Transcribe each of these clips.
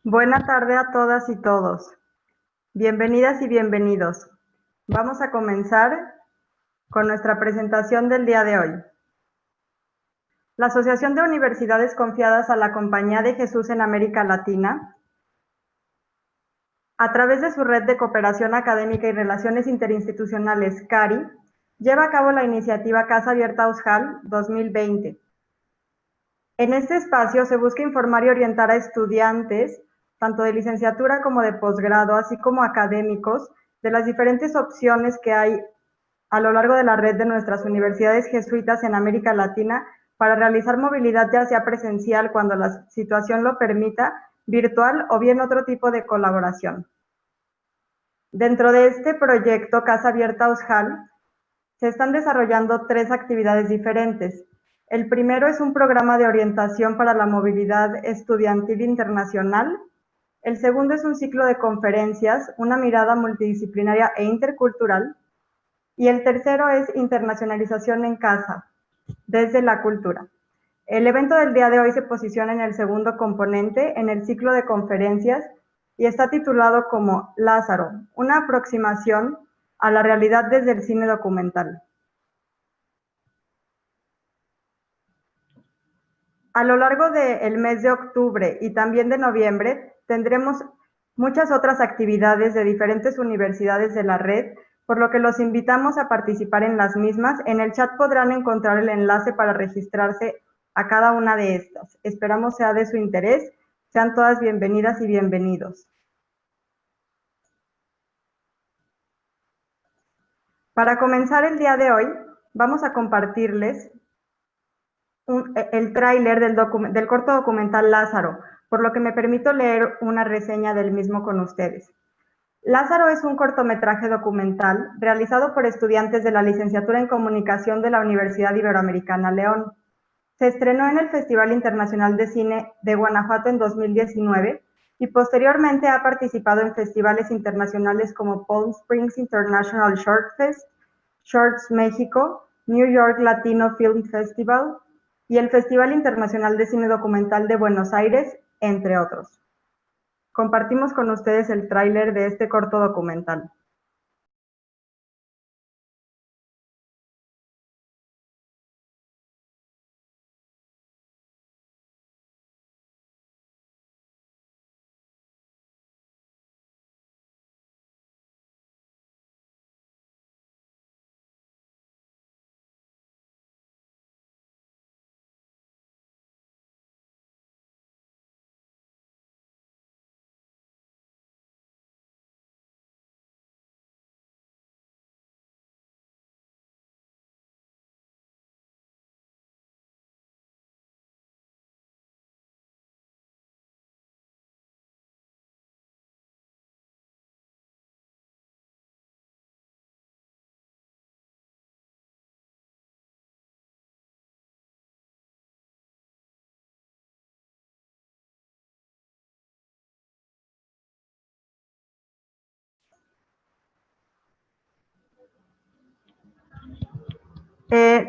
Buena tarde a todas y todos. Bienvenidas y bienvenidos. Vamos a comenzar con nuestra presentación del día de hoy. La Asociación de Universidades Confiadas a la Compañía de Jesús en América Latina, a través de su red de cooperación académica y relaciones interinstitucionales, CARI, lleva a cabo la iniciativa Casa Abierta Aushal 2020. En este espacio se busca informar y orientar a estudiantes, tanto de licenciatura como de posgrado, así como académicos, de las diferentes opciones que hay a lo largo de la red de nuestras universidades jesuitas en América Latina para realizar movilidad, ya sea presencial cuando la situación lo permita, virtual o bien otro tipo de colaboración. Dentro de este proyecto Casa Abierta Aushal se están desarrollando 3 actividades diferentes. El primero es un programa de orientación para la movilidad estudiantil internacional. El segundo es un ciclo de conferencias, una mirada multidisciplinaria e intercultural. Y el tercero es internacionalización en casa, desde la cultura. El evento del día de hoy se posiciona en el segundo componente, en el ciclo de conferencias, y está titulado como Lázaro, una aproximación a la realidad desde el cine documental. A lo largo del mes de octubre y también de noviembre tendremos muchas otras actividades de diferentes universidades de la red, por lo que los invitamos a participar en las mismas. En el chat podrán encontrar el enlace para registrarse a cada una de estas. Esperamos sea de su interés. Sean todas bienvenidas y bienvenidos. Para comenzar el día de hoy, vamos a compartirles el tráiler del corto documental Lázaro, por lo que me permito leer una reseña del mismo con ustedes. Lázaro es un cortometraje documental realizado por estudiantes de la licenciatura en Comunicación de la Universidad Iberoamericana León. Se estrenó en el Festival Internacional de Cine de Guanajuato en 2019 y posteriormente ha participado en festivales internacionales como Palm Springs International Short Fest, Shorts México, New York Latino Film Festival y el Festival Internacional de Cine Documental de Buenos Aires, entre otros. Compartimos con ustedes el tráiler de este corto documental.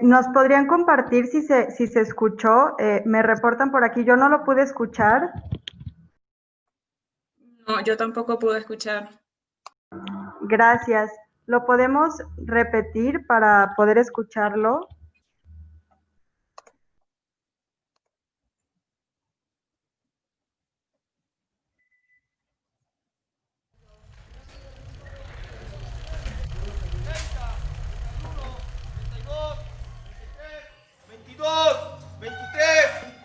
¿Nos podrían compartir si se escuchó? Me reportan por aquí, yo no lo pude escuchar. No, yo tampoco pude escuchar. Gracias. ¿Lo podemos repetir para poder escucharlo?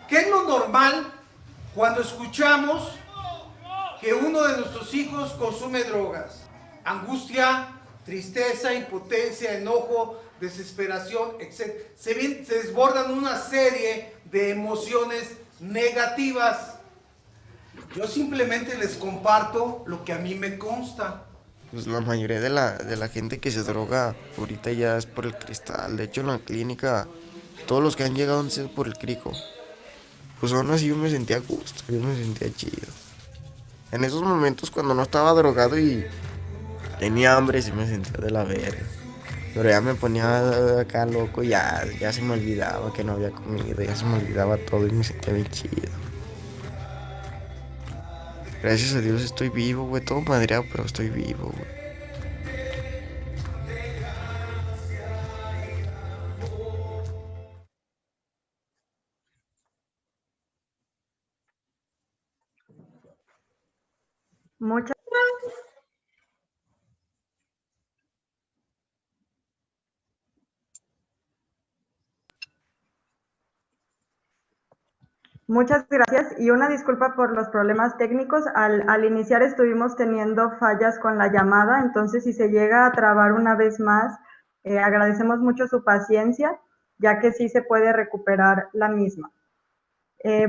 ¿Qué es lo normal cuando escuchamos que uno de nuestros hijos consume drogas? Angustia, tristeza, impotencia, enojo, desesperación, etc. Se desbordan una serie de emociones negativas. Yo simplemente les comparto lo que a mí me consta. Pues la mayoría de la gente que se droga ahorita ya es por el cristal. De hecho, en la clínica, todos los que han llegado han sido por el crico. Pues aún así yo me sentía a gusto, yo me sentía chido. En esos momentos cuando no estaba drogado y tenía hambre, sí me sentía de la verga. Pero ya me ponía acá loco y ya se me olvidaba que no había comido, ya se me olvidaba todo y me sentía bien chido. Gracias a Dios estoy vivo, güey, todo madreado, pero estoy vivo, güey. Muchas, muchas gracias y una disculpa por los problemas técnicos. Al iniciar estuvimos teniendo fallas con la llamada, entonces si se llega a trabar una vez más, agradecemos mucho su paciencia, ya que sí se puede recuperar la misma.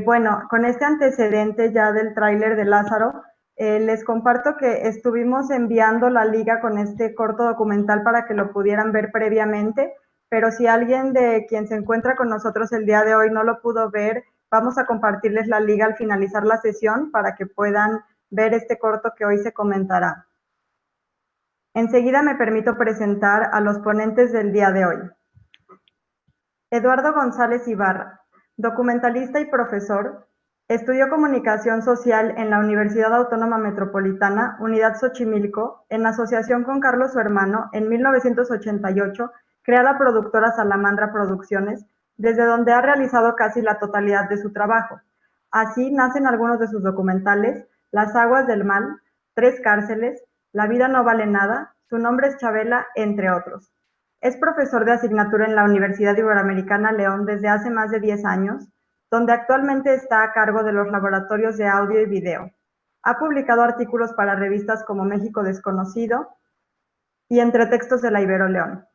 Bueno, con este antecedente ya del tráiler de Lázaro, les comparto que estuvimos enviando la liga con este corto documental para que lo pudieran ver previamente, pero si alguien de quien se encuentra con nosotros el día de hoy no lo pudo ver, vamos a compartirles la liga al finalizar la sesión para que puedan ver este corto que hoy se comentará. Enseguida me permito presentar a los ponentes del día de hoy. Eduardo González Ibarra, documentalista y profesor, estudió Comunicación Social en la Universidad Autónoma Metropolitana, Unidad Xochimilco, en asociación con Carlos su hermano, en 1988, crea la productora Salamandra Producciones, desde donde ha realizado casi la totalidad de su trabajo. Así nacen algunos de sus documentales: Las aguas del mal, Tres cárceles, La vida no vale nada, Su nombre es Chabela, entre otros. Es profesor de asignatura en la Universidad Iberoamericana León desde hace más de 10 años, donde actualmente está a cargo de los laboratorios de audio y video. Ha publicado artículos para revistas como México Desconocido y Entre Textos de la Ibero León.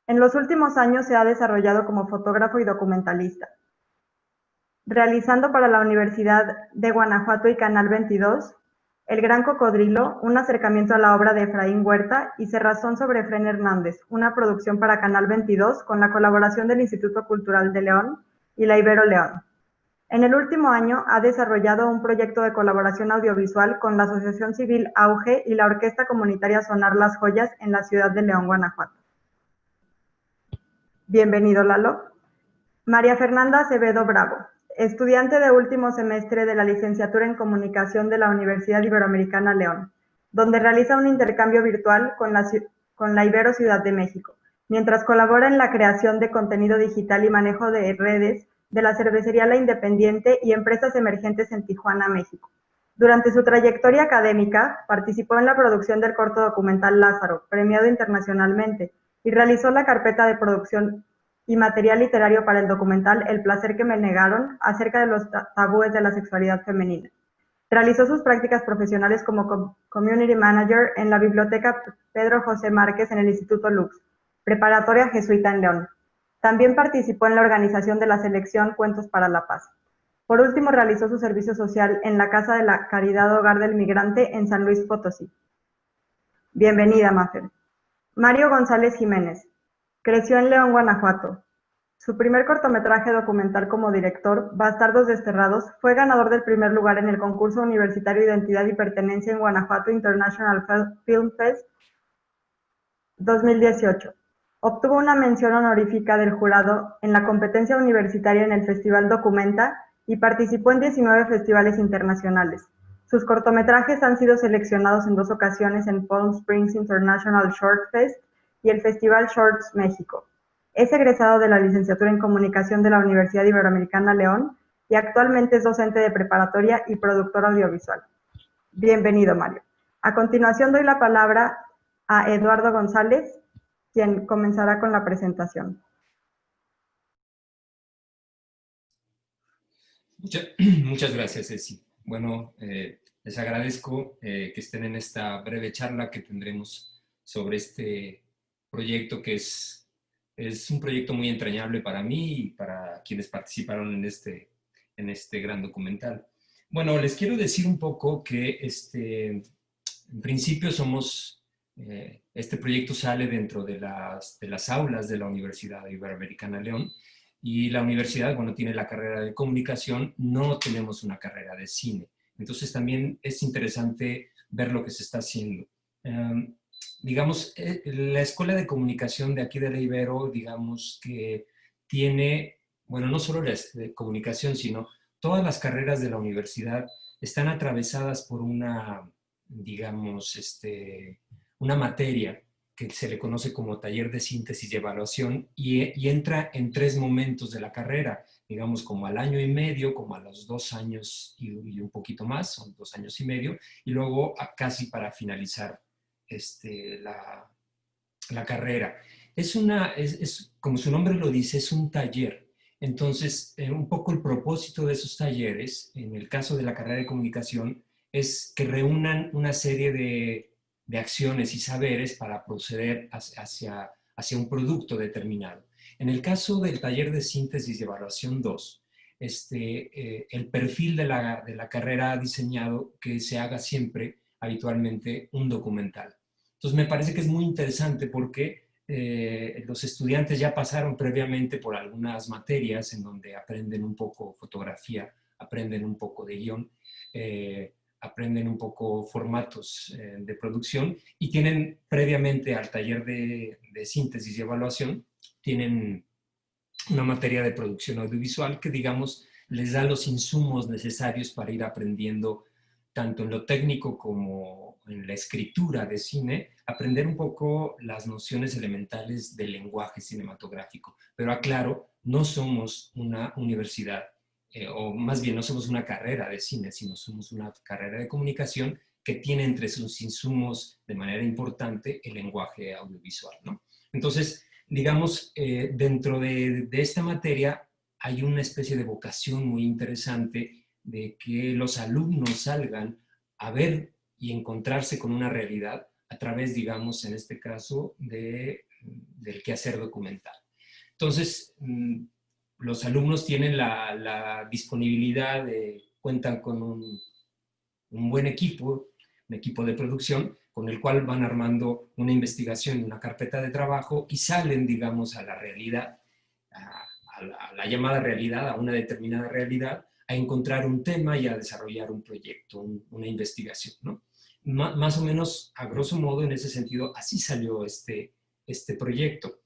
En los últimos años se ha desarrollado como fotógrafo y documentalista, realizando para la Universidad de Guanajuato y Canal 22 El Gran Cocodrilo, un acercamiento a la obra de Efraín Huerta, y Cerrazón sobre Efrén Hernández, una producción para Canal 22 con la colaboración del Instituto Cultural de León y la Ibero León. En el último año ha desarrollado un proyecto de colaboración audiovisual con la Asociación Civil Auge y la Orquesta Comunitaria Sonar Las Joyas en la ciudad de León, Guanajuato. Bienvenido, Lalo. María Fernanda Acevedo Bravo, estudiante de último semestre de la licenciatura en Comunicación de la Universidad Iberoamericana León, donde realiza un intercambio virtual con la Ibero Ciudad de México, mientras colabora en la creación de contenido digital y manejo de redes de la cervecería La Independiente y empresas emergentes en Tijuana, México. Durante su trayectoria académica, participó en la producción del corto documental Lázaro, premiado internacionalmente, y realizó la carpeta de producción y material literario para el documental El placer que me negaron, acerca de los tabúes de la sexualidad femenina. Realizó sus prácticas profesionales como Community Manager en la Biblioteca Pedro José Márquez en el Instituto Lux, preparatoria jesuita en León. También participó en la organización de la selección Cuentos para la Paz. Por último, realizó su servicio social en la Casa de la Caridad Hogar del Migrante en San Luis Potosí. Bienvenida, Mafer. Mario González Jiménez. Creció en León, Guanajuato. Su primer cortometraje documental como director, Bastardos Desterrados, fue ganador del primer lugar en el concurso universitario Identidad y Pertenencia en Guanajuato International Film Fest 2018. Obtuvo una mención honorífica del jurado en la competencia universitaria en el Festival Documenta y participó en 19 festivales internacionales. Sus cortometrajes han sido seleccionados en 2 ocasiones en Palm Springs International Short Fest y el Festival Shorts México. Es egresado de la licenciatura en Comunicación de la Universidad Iberoamericana León y actualmente es docente de preparatoria y productor audiovisual. Bienvenido, Mario. A continuación doy la palabra a Eduardo González, quien comenzará con la presentación. Muchas gracias, Ceci. Bueno, les agradezco que estén en esta breve charla que tendremos sobre este proyecto que es un proyecto muy entrañable para mí y para quienes participaron en este gran documental. Bueno, les quiero decir un poco que en principio este proyecto sale dentro de las aulas de la Universidad Iberoamericana León. Y la universidad, bueno, tiene la carrera de comunicación, no tenemos una carrera de cine. Entonces también es interesante ver lo que se está haciendo. Digamos, la Escuela de Comunicación de aquí de la Ibero, digamos que tiene, bueno, no solo la de comunicación, sino todas las carreras de la universidad están atravesadas por digamos, una materia que se le conoce como taller de síntesis y evaluación, y entra en 3 momentos de la carrera, digamos como al año y medio, como a los 2 años y un poquito más, son 2 años y medio, y luego casi para finalizar la carrera. Como su nombre lo dice, es un taller. Entonces, un poco el propósito de esos talleres, en el caso de la carrera de comunicación, es que reúnan una serie de acciones y saberes para proceder hacia un producto determinado. En el caso del taller de síntesis y evaluación 2, el perfil de la carrera ha diseñado que se haga siempre, habitualmente, un documental. Entonces me parece que es muy interesante porque los estudiantes ya pasaron previamente por algunas materias en donde aprenden un poco fotografía, aprenden un poco de guión, aprenden un poco formatos de producción y tienen previamente al taller de síntesis y evaluación, tienen una materia de producción audiovisual que, digamos, les da los insumos necesarios para ir aprendiendo tanto en lo técnico como en la escritura de cine, aprender un poco las nociones elementales del lenguaje cinematográfico. Pero aclaro, no somos una universidad, o más bien no somos una carrera de cine, sino somos una carrera de comunicación que tiene entre sus insumos de manera importante el lenguaje audiovisual, ¿no? Entonces, digamos, dentro de esta materia hay una especie de vocación muy interesante de que los alumnos salgan a ver y encontrarse con una realidad a través, digamos, en este caso, del quehacer documental. Entonces, los alumnos tienen la disponibilidad, cuentan con un buen equipo, un equipo de producción, con el cual van armando una investigación, una carpeta de trabajo y salen, digamos, a la realidad, a la llamada realidad, a una determinada realidad, a encontrar un tema y a desarrollar un proyecto, una investigación, ¿no? Más o menos, a grosso modo, en ese sentido, así salió este proyecto.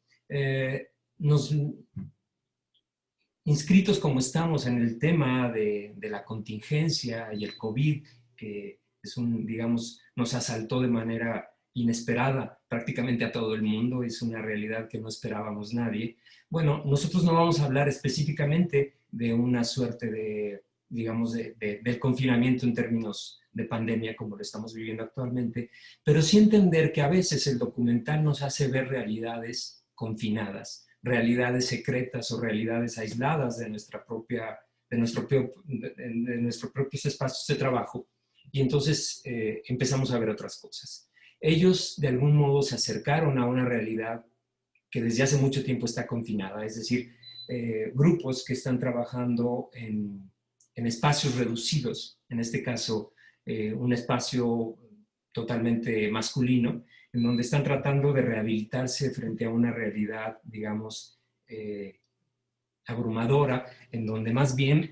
Inscritos como estamos en el tema de la contingencia y el COVID, que digamos, nos asaltó de manera inesperada prácticamente a todo el mundo, es una realidad que no esperábamos nadie. Bueno, nosotros no vamos a hablar específicamente de una suerte digamos, del confinamiento en términos de pandemia como lo estamos viviendo actualmente, pero sí entender que a veces el documental nos hace ver realidades confinadas, realidades secretas o realidades aisladas de nuestros propios espacios de trabajo, y entonces empezamos a ver otras cosas. Ellos de algún modo se acercaron a una realidad que desde hace mucho tiempo está confinada, es decir, grupos que están trabajando en espacios reducidos, en este caso un espacio totalmente masculino, en donde están tratando de rehabilitarse frente a una realidad, digamos, abrumadora, en donde más bien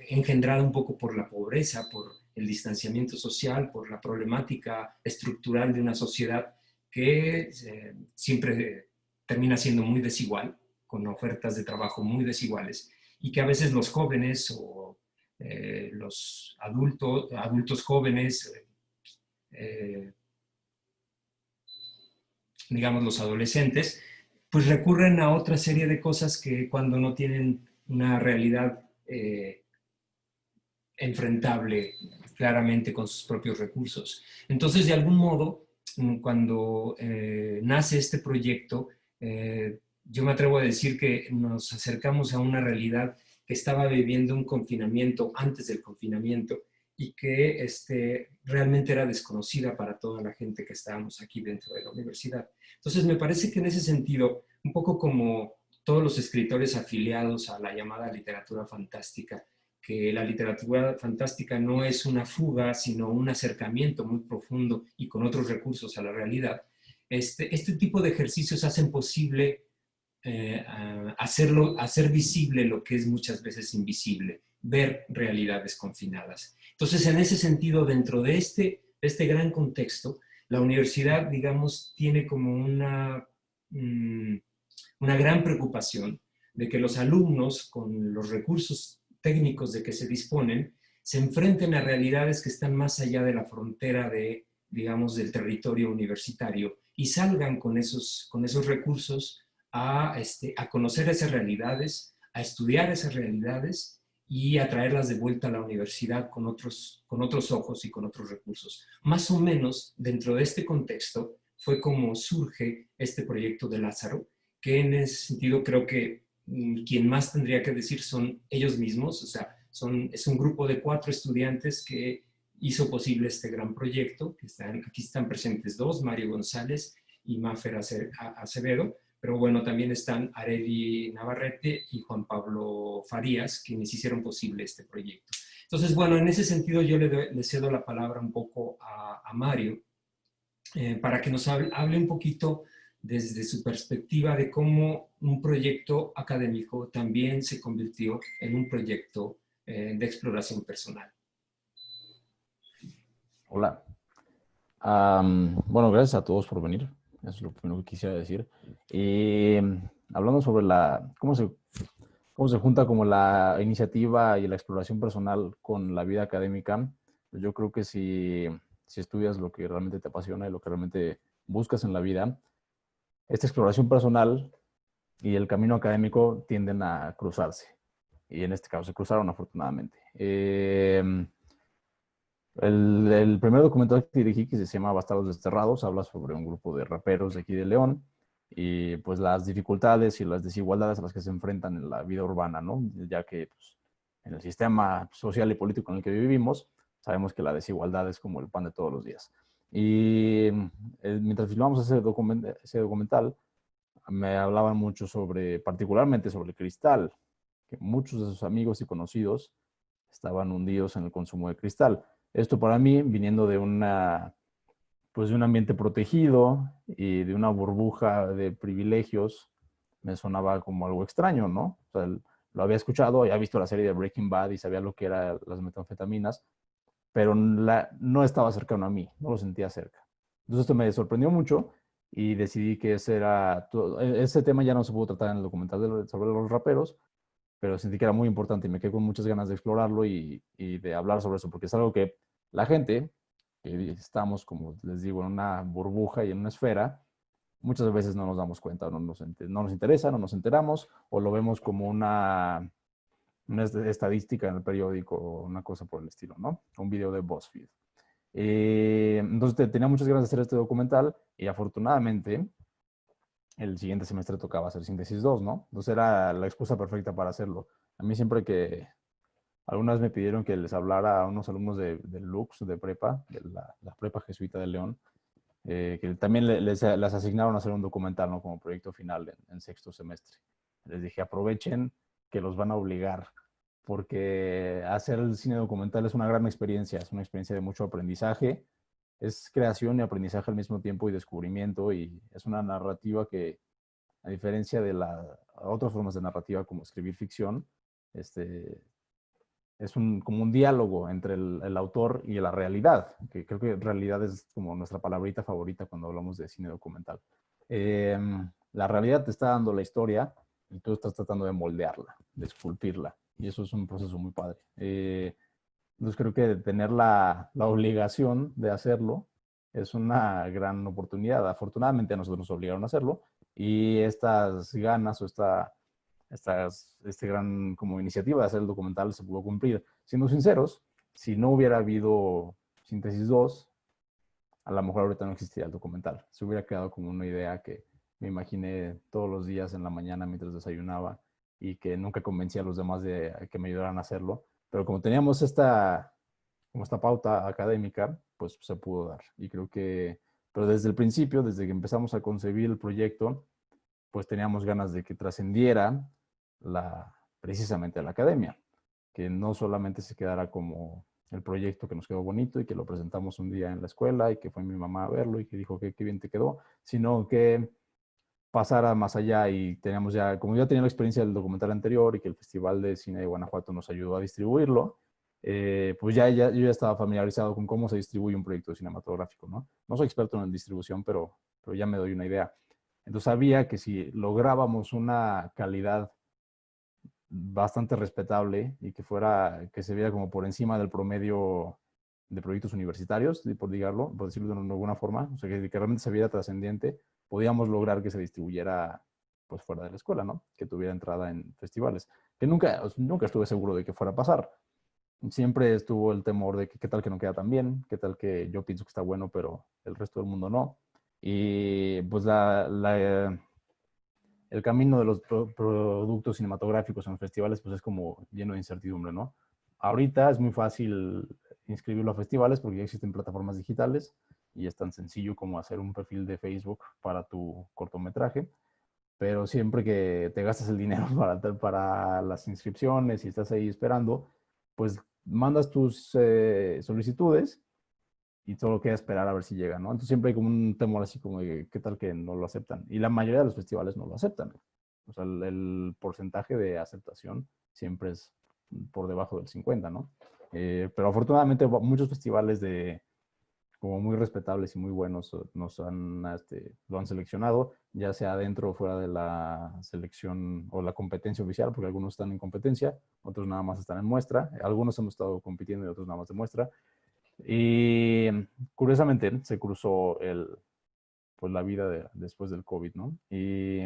engendrada un poco por la pobreza, por el distanciamiento social, por la problemática estructural de una sociedad que siempre termina siendo muy desigual, con ofertas de trabajo muy desiguales, y que a veces los jóvenes o los adultos jóvenes, digamos los adolescentes, pues recurren a otra serie de cosas que cuando no tienen una realidad enfrentable claramente con sus propios recursos. Entonces, de algún modo, cuando nace este proyecto, yo me atrevo a decir que nos acercamos a una realidad que estaba viviendo un confinamiento antes del confinamiento y que realmente era desconocida para toda la gente que estábamos aquí dentro de la universidad. Entonces, me parece que en ese sentido, un poco como todos los escritores afiliados a la llamada literatura fantástica, que la literatura fantástica no es una fuga, sino un acercamiento muy profundo y con otros recursos a la realidad. Este tipo de ejercicios hacen posible hacer visible lo que es muchas veces invisible, ver realidades confinadas. Entonces, en ese sentido, dentro de este gran contexto, la universidad, digamos, tiene como una gran preocupación de que los alumnos, con los recursos técnicos de que se disponen, se enfrenten a realidades que están más allá de la frontera digamos, del territorio universitario y salgan con esos recursos a conocer esas realidades, a estudiar esas realidades y a traerlas de vuelta a la universidad con otros ojos y con otros recursos. Más o menos, dentro de este contexto, fue como surge este proyecto de Lázaro, que en ese sentido creo que quien más tendría que decir son ellos mismos, o sea, es un grupo de 4 estudiantes que hizo posible este gran proyecto, aquí están presentes 2, Mario González y Mafer Acevedo, pero bueno, también están Areli Navarrete y Juan Pablo Farías, quienes hicieron posible este proyecto. Entonces, bueno, en ese sentido yo le cedo la palabra un poco a Mario, para que nos hable un poquito desde su perspectiva de cómo un proyecto académico también se convirtió en un proyecto de exploración personal. Hola. Bueno, gracias a todos por venir. Eso es lo primero que quisiera decir. Y hablando sobre cómo se junta como la iniciativa y la exploración personal con la vida académica, pues yo creo que si estudias lo que realmente te apasiona y lo que realmente buscas en la vida, esta exploración personal y el camino académico tienden a cruzarse. Y en este caso se cruzaron afortunadamente. El primer documental que dirigí, que se llama Bastardos Desterrados, habla sobre un grupo de raperos de aquí de León y pues las dificultades y las desigualdades a las que se enfrentan en la vida urbana, ¿no? Ya que pues, en el sistema social y político en el que vivimos, sabemos que la desigualdad es como el pan de todos los días. Y mientras filmamos ese documental, me hablaban mucho particularmente sobre cristal, que muchos de sus amigos y conocidos estaban hundidos en el consumo de cristal. Esto para mí, viniendo de un ambiente protegido y de una burbuja de privilegios, me sonaba como algo extraño, ¿no? O sea, lo había escuchado, había visto la serie de Breaking Bad y sabía lo que eran las metanfetaminas, pero no estaba cercano a mí, no lo sentía cerca. Entonces esto me sorprendió mucho y decidí que ese tema ya no se pudo tratar en el documental sobre los raperos, pero sentí que era muy importante y me quedé con muchas ganas de explorarlo y de hablar sobre eso, porque es algo que la gente, que estamos, como les digo, en una burbuja y en una esfera, muchas veces no nos damos cuenta, no nos interesa, no nos enteramos, o lo vemos como una estadística en el periódico o una cosa por el estilo, ¿no? Un video de BuzzFeed. Entonces tenía muchas ganas de hacer este documental y afortunadamente el siguiente semestre tocaba hacer síntesis 2, ¿no? Entonces era la excusa perfecta para hacerlo. A mí siempre que algunas me pidieron que les hablara a unos alumnos de Lux, de prepa, de la prepa jesuita de León, que también les asignaron a hacer un documental, ¿no? Como proyecto final en sexto semestre. Les dije, aprovechen que los van a obligar, porque hacer el cine documental es una gran experiencia, es una experiencia de mucho aprendizaje, es creación y aprendizaje al mismo tiempo y descubrimiento, y es una narrativa que, a diferencia de otras formas de narrativa como escribir ficción, es como un diálogo entre el autor y la realidad, que creo que realidad es como nuestra palabrita favorita cuando hablamos de cine documental. La realidad te está dando la historia y tú estás tratando de moldearla, de esculpirla. Y eso es un proceso muy padre. Entonces creo que tener la obligación de hacerlo es una gran oportunidad. Afortunadamente a nosotros nos obligaron a hacerlo y estas ganas o este gran como iniciativa de hacer el documental se pudo cumplir. Siendo sinceros, si no hubiera habido Síntesis 2, a lo mejor ahorita no existiría el documental. Se hubiera quedado como una idea que me imaginé todos los días en la mañana mientras desayunaba y que nunca convencía a los demás de que me ayudaran a hacerlo. Pero como teníamos esta pauta académica, pues se pudo dar. Y creo que, pero desde el principio, desde que empezamos a concebir el proyecto, pues teníamos ganas de que trascendiera precisamente la academia, que no solamente se quedara como el proyecto que nos quedó bonito y que lo presentamos un día en la escuela y que fue mi mamá a verlo y que dijo que qué bien te quedó, sino que pasara más allá y teníamos ya, como ya tenía la experiencia del documental anterior y que el Festival de Cine de Guanajuato nos ayudó a distribuirlo, pues yo ya estaba familiarizado con cómo se distribuye un proyecto cinematográfico, ¿no? No soy experto en distribución, pero ya me doy una idea. Entonces sabía que si lográbamos una calidad bastante respetable y que se viera como por encima del promedio de proyectos universitarios, por decirlo de alguna forma, o sea, que realmente se viera trascendente, podíamos lograr que se distribuyera pues fuera de la escuela, ¿no? Que tuviera entrada en festivales. Que nunca estuve seguro de que fuera a pasar. Siempre estuvo el temor de que qué tal que no queda tan bien, qué tal que yo pienso que está bueno, pero el resto del mundo no. Y pues el camino de los productos cinematográficos en los festivales pues es como lleno de incertidumbre, ¿no? Ahorita es muy fácil inscribirlo a festivales porque ya existen plataformas digitales y es tan sencillo como hacer un perfil de Facebook para tu cortometraje, pero siempre que te gastas el dinero para las inscripciones y estás ahí esperando, pues mandas tus solicitudes y solo queda esperar a ver si llega, ¿no? Entonces siempre hay como un temor así como de qué tal que no lo aceptan. Y la mayoría de los festivales no lo aceptan. O sea, el porcentaje de aceptación siempre es por debajo del 50, ¿no? Pero afortunadamente muchos festivales como muy respetables y muy buenos lo han seleccionado, ya sea dentro o fuera de la selección o la competencia oficial, porque algunos están en competencia, otros nada más están en muestra. Algunos hemos estado compitiendo y otros nada más de muestra. Y curiosamente se cruzó pues la vida después del COVID, ¿no? Y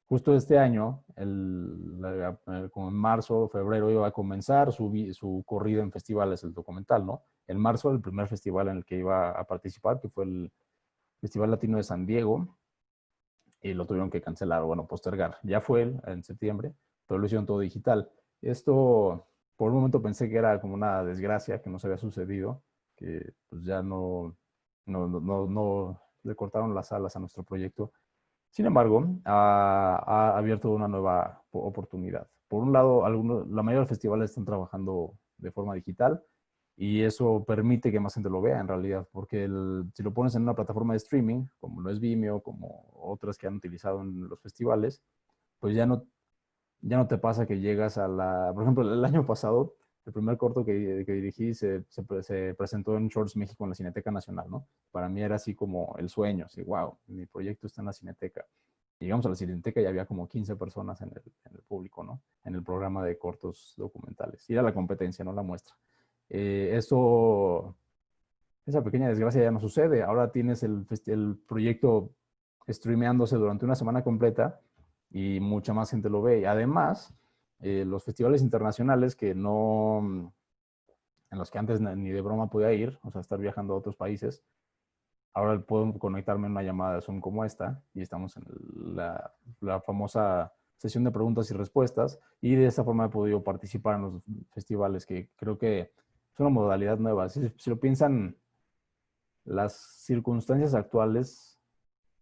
justo este año, como en marzo, febrero, iba a comenzar su corrida en festivales, el documental, ¿no? En marzo, el primer festival en el que iba a participar, que fue el Festival Latino de San Diego, y lo tuvieron que cancelar, bueno, postergar. Ya fue en septiembre, pero lo hicieron todo digital. Esto, por un momento pensé que era como una desgracia, que no se había sucedido, que pues ya no le cortaron las alas a nuestro proyecto. Sin embargo, ha abierto una nueva oportunidad. Por un lado, la mayoría de los festivales están trabajando de forma digital y eso permite que más gente lo vea en realidad, porque si lo pones en una plataforma de streaming, como lo es Vimeo, como otras que han utilizado en los festivales, pues ya no te pasa que llegas por ejemplo, el año pasado, el primer corto que dirigí se presentó en Shorts México en la Cineteca Nacional, ¿no? Para mí era así como el sueño, así, wow, mi proyecto está en la Cineteca. Llegamos a la Cineteca y había como 15 personas en el público, ¿no? En el programa de cortos documentales. Y era la competencia, no la muestra. Esa pequeña desgracia ya no sucede. Ahora tienes el proyecto streameándose durante una semana completa y mucha más gente lo ve. Y además, los festivales internacionales en los que antes ni de broma podía ir, o sea, estar viajando a otros países, ahora puedo conectarme en una llamada de Zoom como esta y estamos en la famosa sesión de preguntas y respuestas y de esta forma he podido participar en los festivales que creo que es una modalidad nueva. Si lo piensan, las circunstancias actuales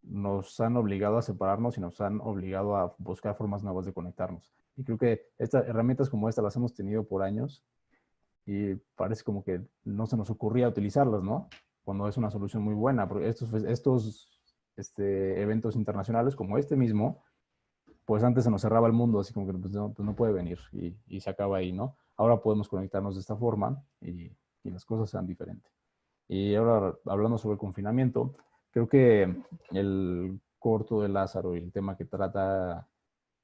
nos han obligado a separarnos y nos han obligado a buscar formas nuevas de conectarnos. Y creo que estas herramientas como esta las hemos tenido por años y parece como que no se nos ocurría utilizarlas, ¿no? Cuando es una solución muy buena. Porque estos eventos internacionales como este mismo, pues antes se nos cerraba el mundo, así como que pues no puede venir y se acaba ahí, ¿no? Ahora podemos conectarnos de esta forma y las cosas sean diferentes. Y ahora, hablando sobre el confinamiento, creo que corto de Lázaro y el tema que trata,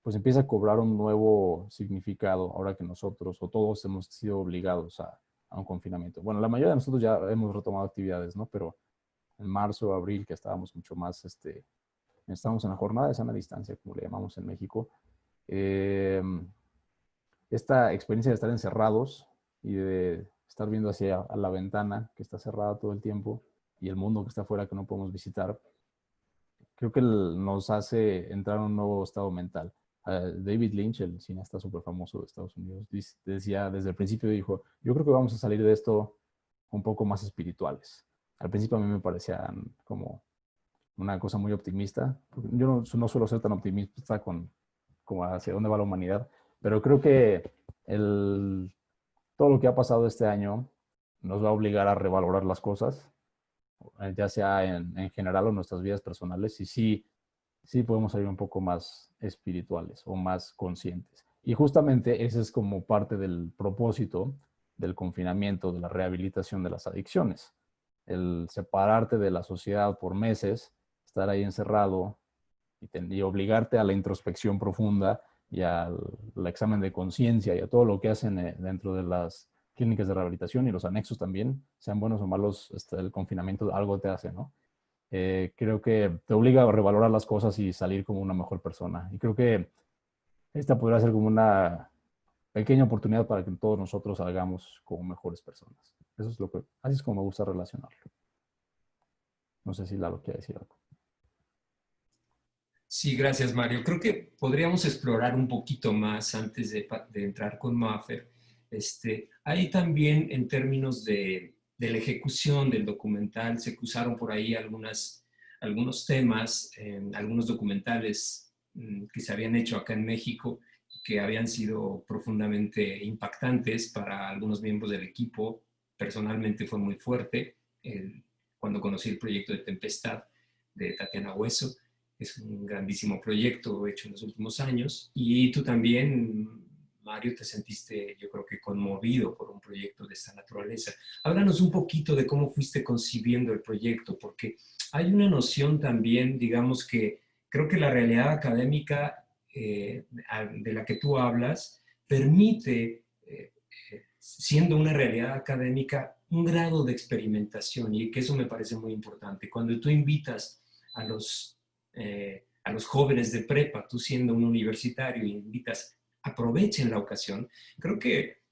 pues empieza a cobrar un nuevo significado ahora que nosotros o todos hemos sido obligados a un confinamiento. Bueno, la mayoría de nosotros ya hemos retomado actividades, ¿no? Pero en marzo, abril, que estábamos mucho más, estamos en la jornada de sana distancia, como le llamamos en México, eh, esta experiencia de estar encerrados y de estar viendo hacia a la ventana que está cerrada todo el tiempo y el mundo que está afuera que no podemos visitar, creo que nos hace entrar en un nuevo estado mental. David Lynch, el cineasta súper famoso de Estados Unidos, decía desde el principio, dijo, yo creo que vamos a salir de esto un poco más espirituales. Al principio a mí me parecían como una cosa muy optimista. Yo no suelo ser tan optimista como hacia dónde va la humanidad, pero creo que todo lo que ha pasado este año nos va a obligar a revalorar las cosas, ya sea en general o en nuestras vidas personales, y sí podemos salir un poco más espirituales o más conscientes. Y justamente ese es como parte del propósito del confinamiento, de la rehabilitación de las adicciones. El separarte de la sociedad por meses, estar ahí encerrado y obligarte a la introspección profunda y al examen de conciencia y a todo lo que hacen dentro de las clínicas de rehabilitación y los anexos también, sean buenos o malos, el confinamiento algo te hace, ¿no? Creo que te obliga a revalorar las cosas y salir como una mejor persona. Y creo que esta podría ser como una pequeña oportunidad para que todos nosotros salgamos como mejores personas. Eso es así es como me gusta relacionarlo. No sé si Lalo quiere decir algo. Sí, gracias, Mario. Creo que podríamos explorar un poquito más antes de entrar con Mafer. Hay también en términos de la ejecución del documental, se cruzaron por ahí algunos temas, algunos documentales que se habían hecho acá en México que habían sido profundamente impactantes para algunos miembros del equipo. Personalmente fue muy fuerte cuando conocí el proyecto de Tempestad de Tatiana Hueso. Es un grandísimo proyecto hecho en los últimos años. Y tú también, Mario, te sentiste, yo creo que conmovido por un proyecto de esta naturaleza. Háblanos un poquito de cómo fuiste concibiendo el proyecto, porque hay una noción también, digamos que creo que la realidad académica de la que tú hablas permite, siendo una realidad académica, un grado de experimentación, y que eso me parece muy importante. Cuando tú invitas a los jóvenes de prepa, tú siendo un universitario, y invitas, aprovechen la ocasión. Creo que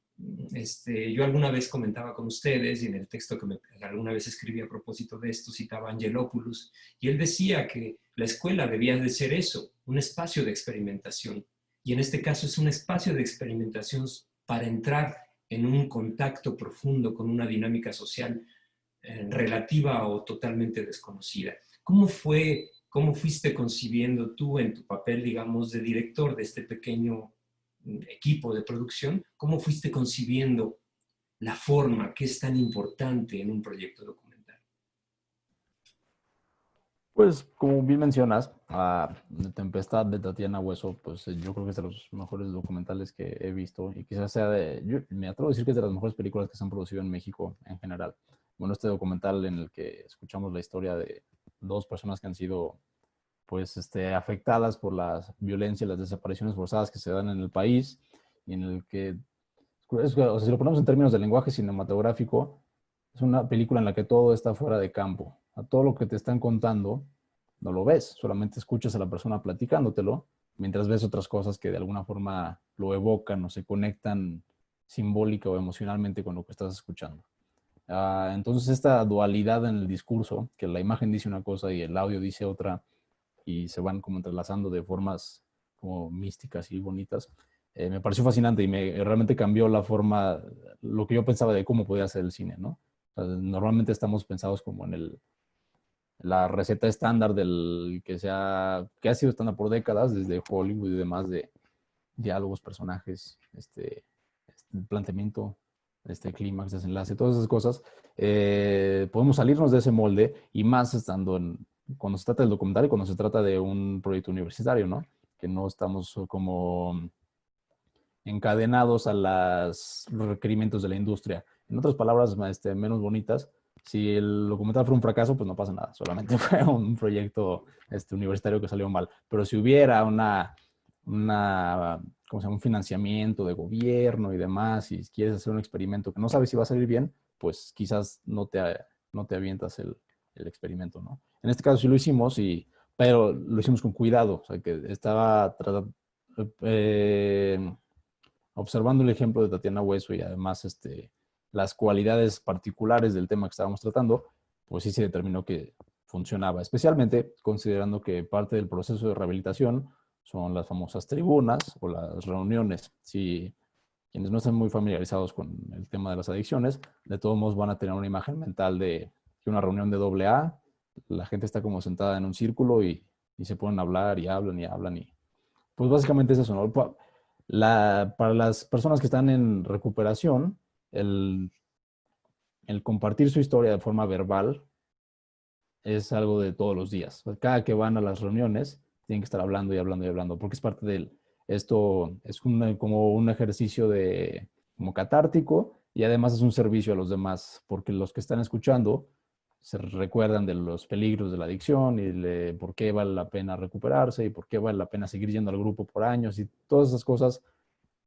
yo alguna vez comentaba con ustedes, y en el texto que alguna vez escribí a propósito de esto, citaba a Angelopoulos, y él decía que la escuela debía de ser eso, un espacio de experimentación. Y en este caso es un espacio de experimentación para entrar en un contacto profundo con una dinámica social relativa o totalmente desconocida. ¿Cómo fuiste concibiendo tú en tu papel, digamos, de director de este pequeño equipo de producción? ¿Cómo fuiste concibiendo la forma que es tan importante en un proyecto documental? Pues, como bien mencionas, Tempestad de Tatiana Hueso, pues yo creo que es de los mejores documentales que he visto y quizás yo me atrevo a decir que es de las mejores películas que se han producido en México en general. Bueno, este documental en el que escuchamos la historia de dos personas que han sido pues afectadas por la violencia y las desapariciones forzadas que se dan en el país, y en el que, o sea, si lo ponemos en términos de lenguaje cinematográfico, es una película en la que todo está fuera de campo. A todo lo que te están contando no lo ves, solamente escuchas a la persona platicándotelo, mientras ves otras cosas que de alguna forma lo evocan o se conectan simbólica o emocionalmente con lo que estás escuchando. Entonces esta dualidad en el discurso, que la imagen dice una cosa y el audio dice otra, y se van como entrelazando de formas como místicas y bonitas, me pareció fascinante y realmente cambió la forma, lo que yo pensaba de cómo podía ser el cine, ¿no? O sea, normalmente estamos pensados como en la receta estándar del que ha sido estándar por décadas, desde Hollywood y demás, de diálogos, personajes, planteamiento, clímax, desenlace, todas esas cosas. Podemos salirnos de ese molde, y más cuando se trata del documental y cuando se trata de un proyecto universitario, ¿no? Que no estamos como encadenados a los requerimientos de la industria. En otras palabras, menos bonitas, Si el documental fue un fracaso, pues no pasa nada, solamente fue un proyecto universitario que salió mal. Pero si hubiera ¿cómo se llama? Un financiamiento de gobierno y demás, y quieres hacer un experimento que no sabes si va a salir bien, pues quizás no te avientas el experimento, ¿no? En este caso sí lo hicimos, pero lo hicimos con cuidado, o sea, que estaba observando el ejemplo de Tatiana Hueso y además las cualidades particulares del tema que estábamos tratando, pues sí se determinó que funcionaba, especialmente considerando que parte del proceso de rehabilitación son las famosas tribunas o las reuniones. Si quienes no están muy familiarizados con el tema de las adicciones, de todos modos van a tener una imagen mental de que una reunión de AA, la gente está como sentada en un círculo y se ponen a hablar y hablan y hablan y pues básicamente es eso, ¿no? Para las personas que están en recuperación, el, el compartir su historia de forma verbal es algo de todos los días. Cada que van a las reuniones, tienen que estar hablando y hablando y hablando, porque es parte de esto, es como un ejercicio como catártico y además es un servicio a los demás, porque los que están escuchando se recuerdan de los peligros de la adicción y de por qué vale la pena recuperarse y por qué vale la pena seguir yendo al grupo por años y todas esas cosas,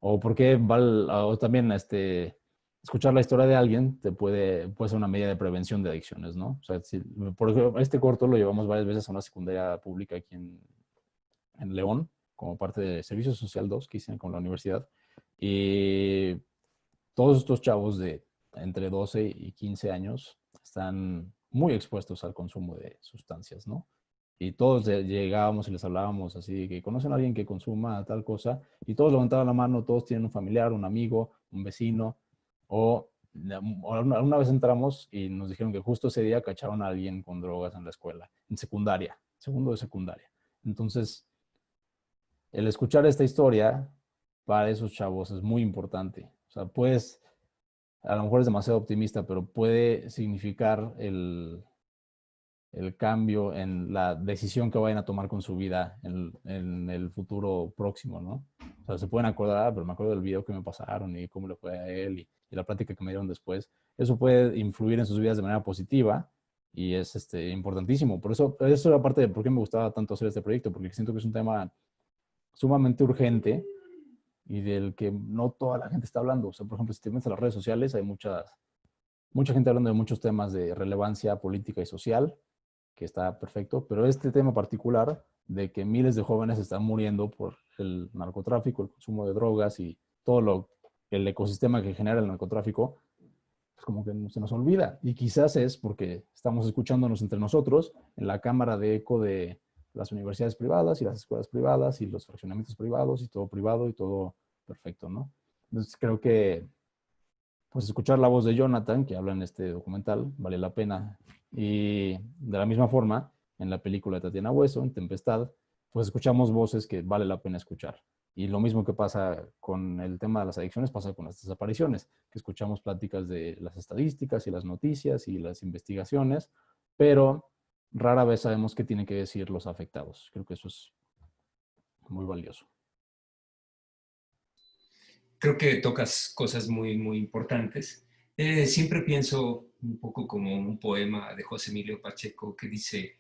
o por qué vale, o también escuchar la historia de alguien puede ser una medida de prevención de adicciones, ¿no? O sea, por ejemplo, este corto lo llevamos varias veces a una secundaria pública aquí en León, como parte de Servicio Social 2 que hicieron con la universidad. Y todos estos chavos de entre 12 y 15 años están muy expuestos al consumo de sustancias, ¿no? Y todos llegábamos y les hablábamos así, que conocen a alguien que consuma tal cosa, y todos levantaban la mano, todos tienen un familiar, un amigo, un vecino, o una vez entramos y nos dijeron que justo ese día cacharon a alguien con drogas en la escuela, en secundaria, segundo de secundaria. Entonces, el escuchar esta historia para esos chavos es muy importante. O sea, a lo mejor es demasiado optimista, pero puede significar el cambio en la decisión que vayan a tomar con su vida en el futuro próximo, ¿no? O sea, se pueden acordar, pero me acuerdo del video que me pasaron y cómo le fue a él y la plática que me dieron después. Eso puede influir en sus vidas de manera positiva y es importantísimo. Por eso era parte de por qué me gustaba tanto hacer este proyecto, porque siento que es un tema sumamente urgente y del que no toda la gente está hablando. O sea, por ejemplo, si te metes a las redes sociales, hay mucha gente hablando de muchos temas de relevancia política y social, que está perfecto, pero este tema particular de que miles de jóvenes están muriendo por el narcotráfico, el consumo de drogas y todo el ecosistema que genera el narcotráfico, pues como que se nos olvida. Y quizás es porque estamos escuchándonos entre nosotros en la cámara de eco de las universidades privadas y las escuelas privadas y los fraccionamientos privados y todo privado y todo perfecto, ¿no? Entonces creo que pues escuchar la voz de Jonathan, que habla en este documental, vale la pena. Y de la misma forma, en la película de Tatiana Hueso, en Tempestad, pues escuchamos voces que vale la pena escuchar. Y lo mismo que pasa con el tema de las adicciones, pasa con las desapariciones, que escuchamos pláticas de las estadísticas y las noticias y las investigaciones, pero rara vez sabemos qué tienen que decir los afectados. Creo que eso es muy valioso. Creo que tocas cosas muy, muy importantes. Siempre pienso un poco como un poema de José Emilio Pacheco que dice,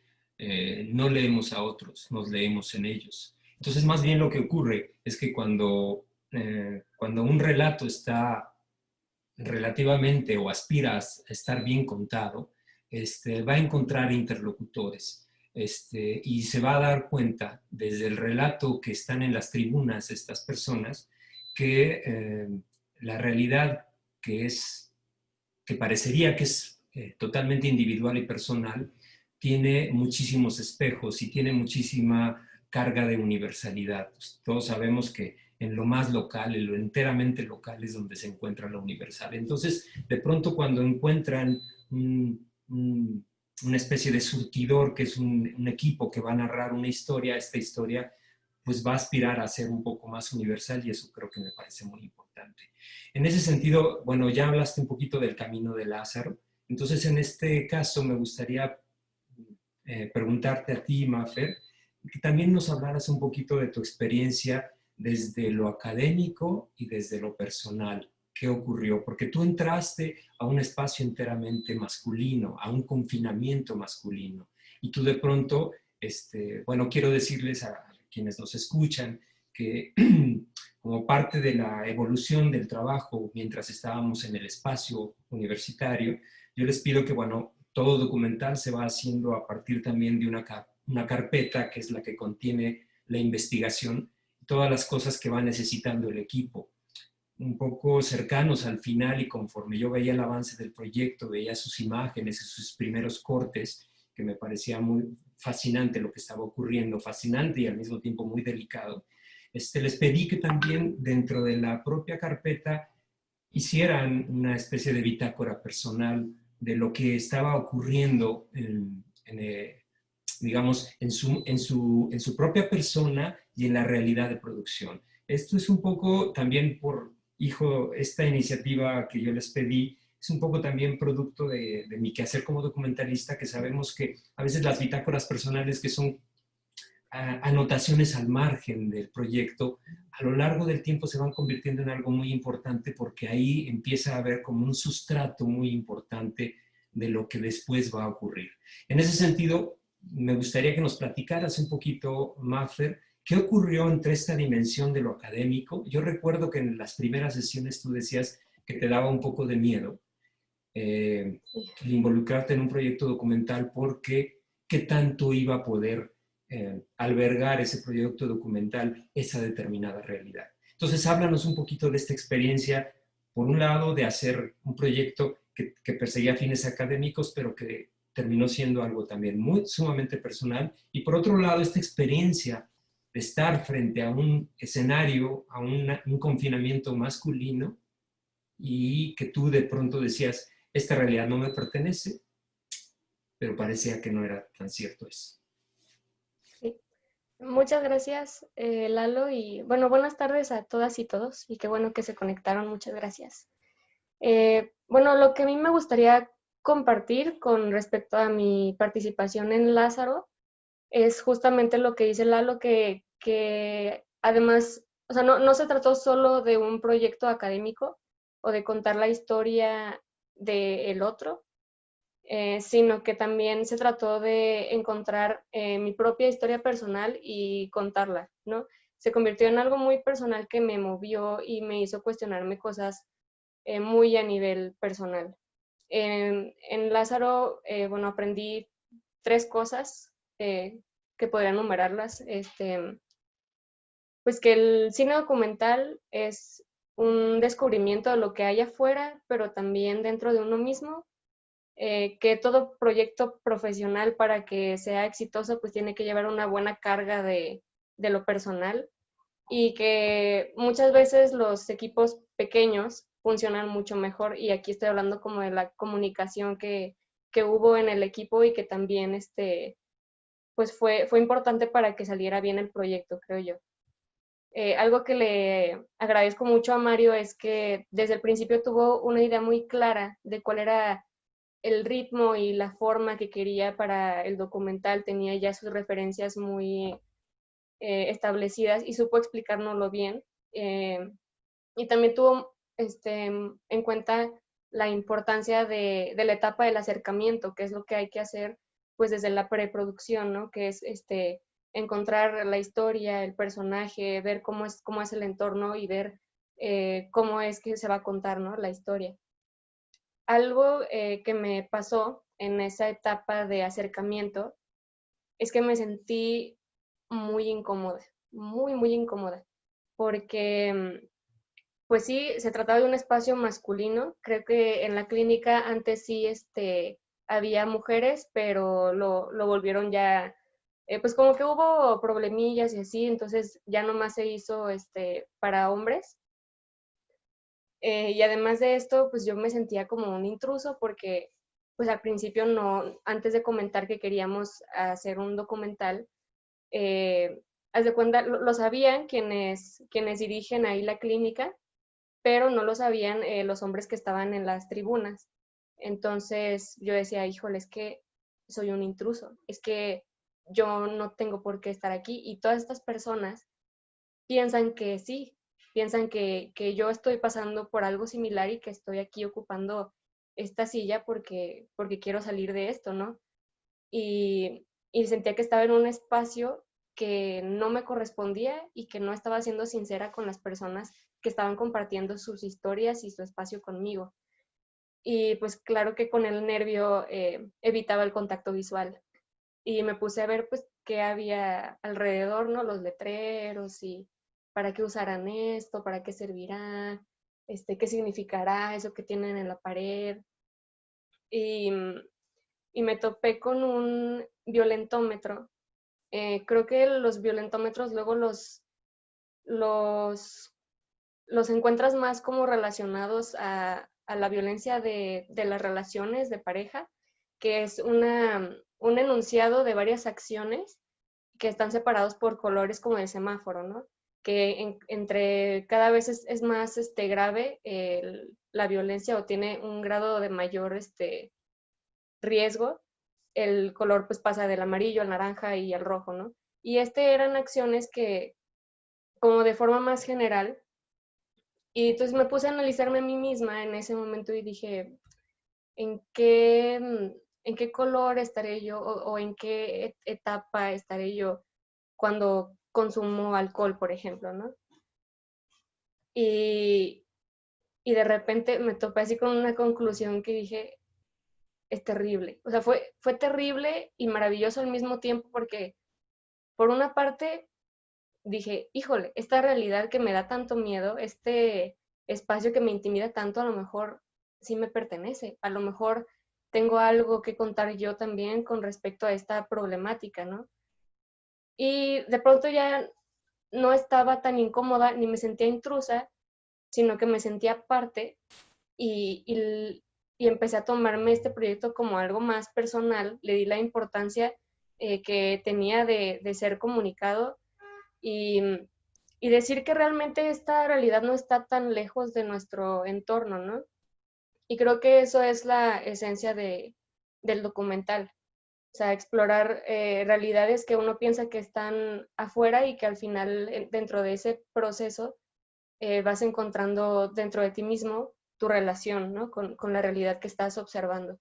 no leemos a otros, nos leemos en ellos. Entonces, más bien lo que ocurre es que cuando un relato está relativamente o aspira a estar bien contado, va a encontrar interlocutores y se va a dar cuenta desde el relato que están en las tribunas estas personas que la realidad que parecería que es totalmente individual y personal, tiene muchísimos espejos y tiene muchísima carga de universalidad. Todos sabemos que en lo más local, en lo enteramente local es donde se encuentra lo universal. Entonces, de pronto cuando encuentran una especie de surtidor, que es un equipo que va a narrar una historia, esta historia pues va a aspirar a ser un poco más universal y eso creo que me parece muy importante. En ese sentido, bueno, ya hablaste un poquito del camino de Lázaro, entonces en este caso me gustaría preguntarte a ti, Mafer, que también nos hablaras un poquito de tu experiencia desde lo académico y desde lo personal. qué ocurrió, porque tú entraste a un espacio enteramente masculino, a un confinamiento masculino, y tú de pronto, bueno, quiero decirles a quienes nos escuchan que como parte de la evolución del trabajo mientras estábamos en el espacio universitario, yo les pido que, bueno, todo documental se va haciendo a partir también de una carpeta que es la que contiene la investigación, todas las cosas que va necesitando el equipo. Un poco cercanos al final y conforme yo veía el avance del proyecto, veía sus imágenes y sus primeros cortes, que me parecía muy fascinante lo que estaba ocurriendo, fascinante y al mismo tiempo muy delicado, les pedí que también dentro de la propia carpeta hicieran una especie de bitácora personal de lo que estaba ocurriendo digamos, en su propia persona y en la realidad de producción. Esto es un poco también esta iniciativa que yo les pedí, es un poco también producto de mi quehacer como documentalista, que sabemos que a veces las bitácoras personales, que son anotaciones al margen del proyecto, a lo largo del tiempo se van convirtiendo en algo muy importante, porque ahí empieza a haber como un sustrato muy importante de lo que después va a ocurrir. En ese sentido, me gustaría que nos platicaras un poquito, Maffer, ¿qué ocurrió entre esta dimensión de lo académico? Yo recuerdo que en las primeras sesiones tú decías que te daba un poco de miedo involucrarte en un proyecto documental, porque ¿qué tanto iba a poder albergar ese proyecto documental esa determinada realidad? Entonces, háblanos un poquito de esta experiencia, por un lado, de hacer un proyecto que perseguía fines académicos, pero que terminó siendo algo también muy sumamente personal, y por otro lado, esta experiencia de estar frente a un escenario, a un confinamiento masculino, y que tú de pronto decías, esta realidad no me pertenece, pero parecía que no era tan cierto eso. Sí. Muchas gracias, Lalo, y bueno, buenas tardes a todas y todos, y qué bueno que se conectaron, muchas gracias. Bueno, lo que a mí me gustaría compartir con respecto a mi participación en Lázaro es justamente lo que dice Lalo, que además, o sea, no se trató solo de un proyecto académico o de contar la historia del otro, sino que también se trató de encontrar mi propia historia personal y contarla, ¿no? Se convirtió en algo muy personal que me movió y me hizo cuestionarme cosas muy a nivel personal. En Lázaro, bueno, aprendí 3 cosas que podría enumerarlas. Pues que el cine documental es un descubrimiento de lo que hay afuera, pero también dentro de uno mismo, que todo proyecto profesional, para que sea exitoso, pues tiene que llevar una buena carga de lo personal, y que muchas veces los equipos pequeños funcionan mucho mejor, y aquí estoy hablando como de la comunicación que hubo en el equipo, y que también pues fue importante para que saliera bien el proyecto, creo yo. Algo que le agradezco mucho a Mario es que desde el principio tuvo una idea muy clara de cuál era el ritmo y la forma que quería para el documental. Tenía ya sus referencias muy establecidas y supo explicárnoslo bien. Y también tuvo en cuenta la importancia de la etapa del acercamiento, que es lo que hay que hacer pues desde la preproducción, ¿no? Que es encontrar la historia, el personaje, ver cómo es el entorno, y ver cómo es que se va a contar, ¿no? La historia. Algo que me pasó en esa etapa de acercamiento es que me sentí muy incómoda, muy, muy incómoda, porque pues sí, se trataba de un espacio masculino. Creo que en la clínica antes sí había mujeres, pero lo volvieron ya, pues como que hubo problemillas y así, entonces ya nomás se hizo para hombres. Y además de esto, pues yo me sentía como un intruso, porque pues al principio no, antes de comentar que queríamos hacer un documental, haz de cuenta, lo sabían quienes dirigen ahí la clínica, pero no lo sabían los hombres que estaban en las tribunas. Entonces yo decía, híjole, es que soy un intruso, es que yo no tengo por qué estar aquí, y todas estas personas piensan que sí, piensan que yo estoy pasando por algo similar y que estoy aquí ocupando esta silla porque quiero salir de esto, ¿no? Y sentía que estaba en un espacio que no me correspondía y que no estaba siendo sincera con las personas que estaban compartiendo sus historias y su espacio conmigo. Y pues claro que con el nervio evitaba el contacto visual. Y me puse a ver pues qué había alrededor, ¿no? Los letreros y para qué usarán esto, para qué servirá, qué significará eso que tienen en la pared. Y, y me topé con un violentómetro. Creo que los violentómetros luego los encuentras más como relacionados a la violencia de las relaciones de pareja, que es un enunciado de varias acciones que están separados por colores como el semáforo, ¿no? Que entre cada vez es más grave la violencia o tiene un grado de mayor riesgo, el color pues pasa del amarillo al naranja y al rojo, ¿no? Y eran acciones que como de forma más general. Y entonces me puse a analizarme a mí misma en ese momento y dije, ¿en qué color estaré yo o en qué etapa estaré yo cuando consumo alcohol, por ejemplo, ¿no? Y de repente me topé así con una conclusión que dije, es terrible. O sea, fue terrible y maravilloso al mismo tiempo porque, por una parte, dije, híjole, esta realidad que me da tanto miedo, este espacio que me intimida tanto, a lo mejor sí me pertenece. A lo mejor tengo algo que contar yo también con respecto a esta problemática, ¿no? Y de pronto ya no estaba tan incómoda ni me sentía intrusa, sino que me sentía parte y empecé a tomarme este proyecto como algo más personal. Le di la importancia que tenía de ser comunicado y, y decir que realmente esta realidad no está tan lejos de nuestro entorno, ¿no? Y creo que eso es la esencia del documental. O sea, explorar realidades que uno piensa que están afuera y que al final, dentro de ese proceso, vas encontrando dentro de ti mismo tu relación, ¿no? Con la realidad que estás observando.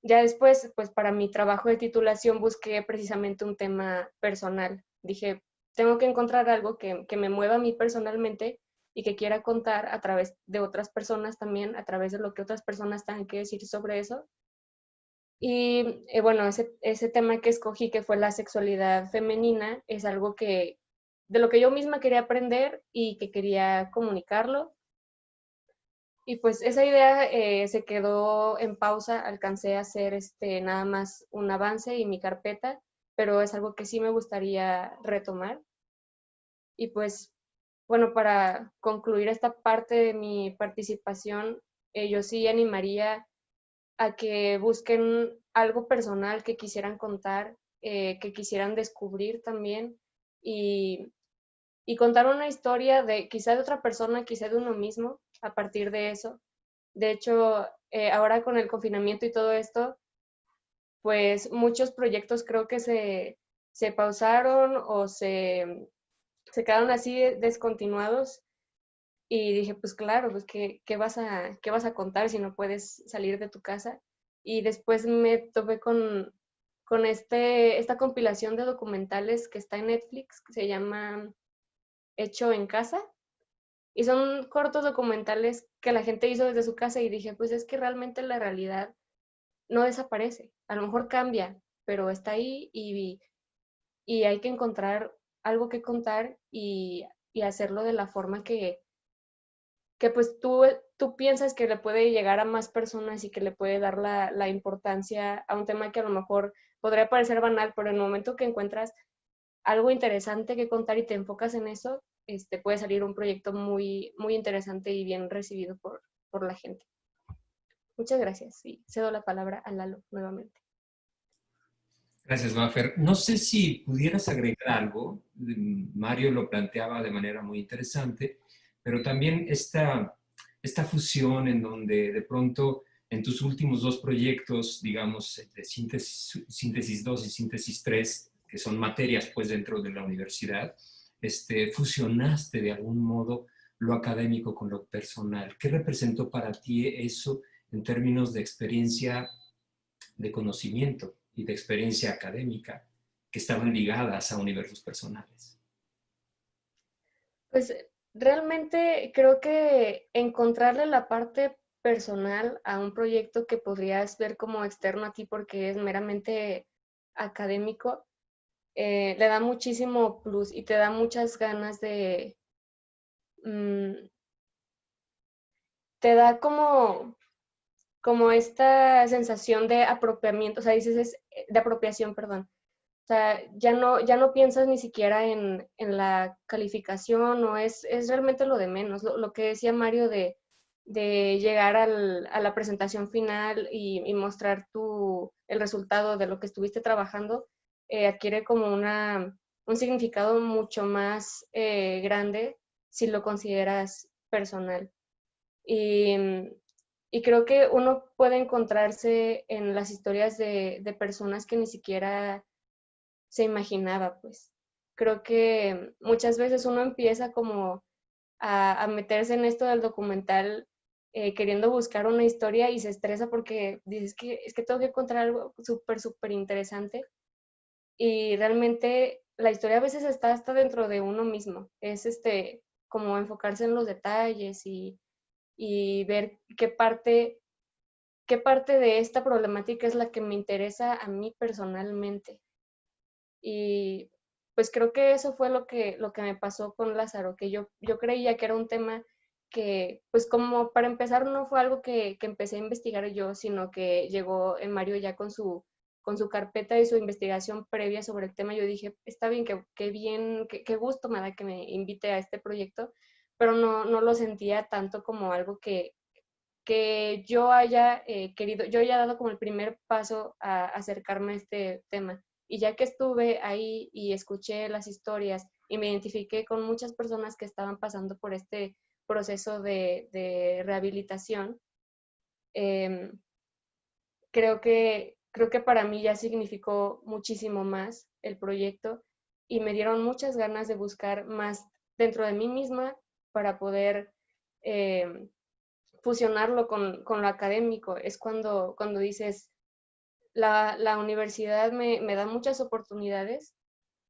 Ya después, pues para mi trabajo de titulación busqué precisamente un tema personal. Dije, tengo que encontrar algo que me mueva a mí personalmente y que quiera contar a través de otras personas también, a través de lo que otras personas tengan que decir sobre eso. Y bueno, ese tema que escogí, que fue la sexualidad femenina, es algo de lo que yo misma quería aprender y que quería comunicarlo. Y pues esa idea se quedó en pausa, alcancé a hacer nada más un avance y mi carpeta, pero es algo que sí me gustaría retomar. Y pues, bueno, para concluir esta parte de mi participación, yo sí animaría a que busquen algo personal que quisieran contar, que quisieran descubrir también y contar una historia quizá de otra persona, quizá de uno mismo, a partir de eso. De hecho, ahora con el confinamiento y todo esto, pues muchos proyectos creo que se pausaron o se quedaron así descontinuados. Y dije, pues claro, pues ¿qué vas a contar si no puedes salir de tu casa? Y después me topé con esta compilación de documentales que está en Netflix, que se llama Hecho en Casa. Y son cortos documentales que la gente hizo desde su casa y dije, pues es que realmente la realidad no desaparece. A lo mejor cambia, pero está ahí y hay que encontrar algo que contar y hacerlo de la forma que pues tú piensas que le puede llegar a más personas y que le puede dar la importancia a un tema que a lo mejor podría parecer banal, pero en el momento que encuentras algo interesante que contar y te enfocas en eso, puede salir un proyecto muy, muy interesante y bien recibido por la gente. Muchas gracias y cedo la palabra a Lalo nuevamente. Gracias, Mafer. No sé si pudieras agregar algo. Mario lo planteaba de manera muy interesante, pero también esta fusión en donde de pronto en tus últimos dos proyectos, digamos, de síntesis 2 y síntesis 3, que son materias pues dentro de la universidad, fusionaste de algún modo lo académico con lo personal. ¿Qué representó para ti eso en términos de experiencia de conocimiento y de experiencia académica que estaban ligadas a universos personales? Pues realmente creo que encontrarle la parte personal a un proyecto que podrías ver como externo a ti porque es meramente académico, le da muchísimo plus y te da muchas ganas de, te da como esta sensación de apropiamiento, o sea, de apropiación, perdón. O sea, ya no piensas ni siquiera en la calificación, o es realmente lo de menos. Lo que decía Mario de llegar a la presentación final y mostrar el resultado de lo que estuviste trabajando, adquiere como un significado mucho más grande si lo consideras personal. Y, y creo que uno puede encontrarse en las historias de personas que ni siquiera se imaginaba, pues. Creo que muchas veces uno empieza como a meterse en esto del documental queriendo buscar una historia y se estresa porque dices que es que tengo que encontrar algo súper, súper interesante y realmente la historia a veces está hasta dentro de uno mismo. Es como enfocarse en los detalles y ver qué parte de esta problemática es la que me interesa a mí personalmente. Y pues creo que eso fue lo que me pasó con Lázaro, que yo creía que era un tema que, pues como para empezar, no fue algo que empecé a investigar yo, sino que llegó Mario ya con su carpeta y su investigación previa sobre el tema. Yo dije, está bien, qué bien, qué gusto me da que me invite a este proyecto, pero no lo sentía tanto como algo que yo haya querido, yo haya dado como el primer paso a acercarme a este tema. Y ya que estuve ahí y escuché las historias y me identifiqué con muchas personas que estaban pasando por este proceso de rehabilitación, eh, creo que para mí ya significó muchísimo más el proyecto y me dieron muchas ganas de buscar más dentro de mí misma para poder fusionarlo con lo académico. Es cuando dices, la universidad me da muchas oportunidades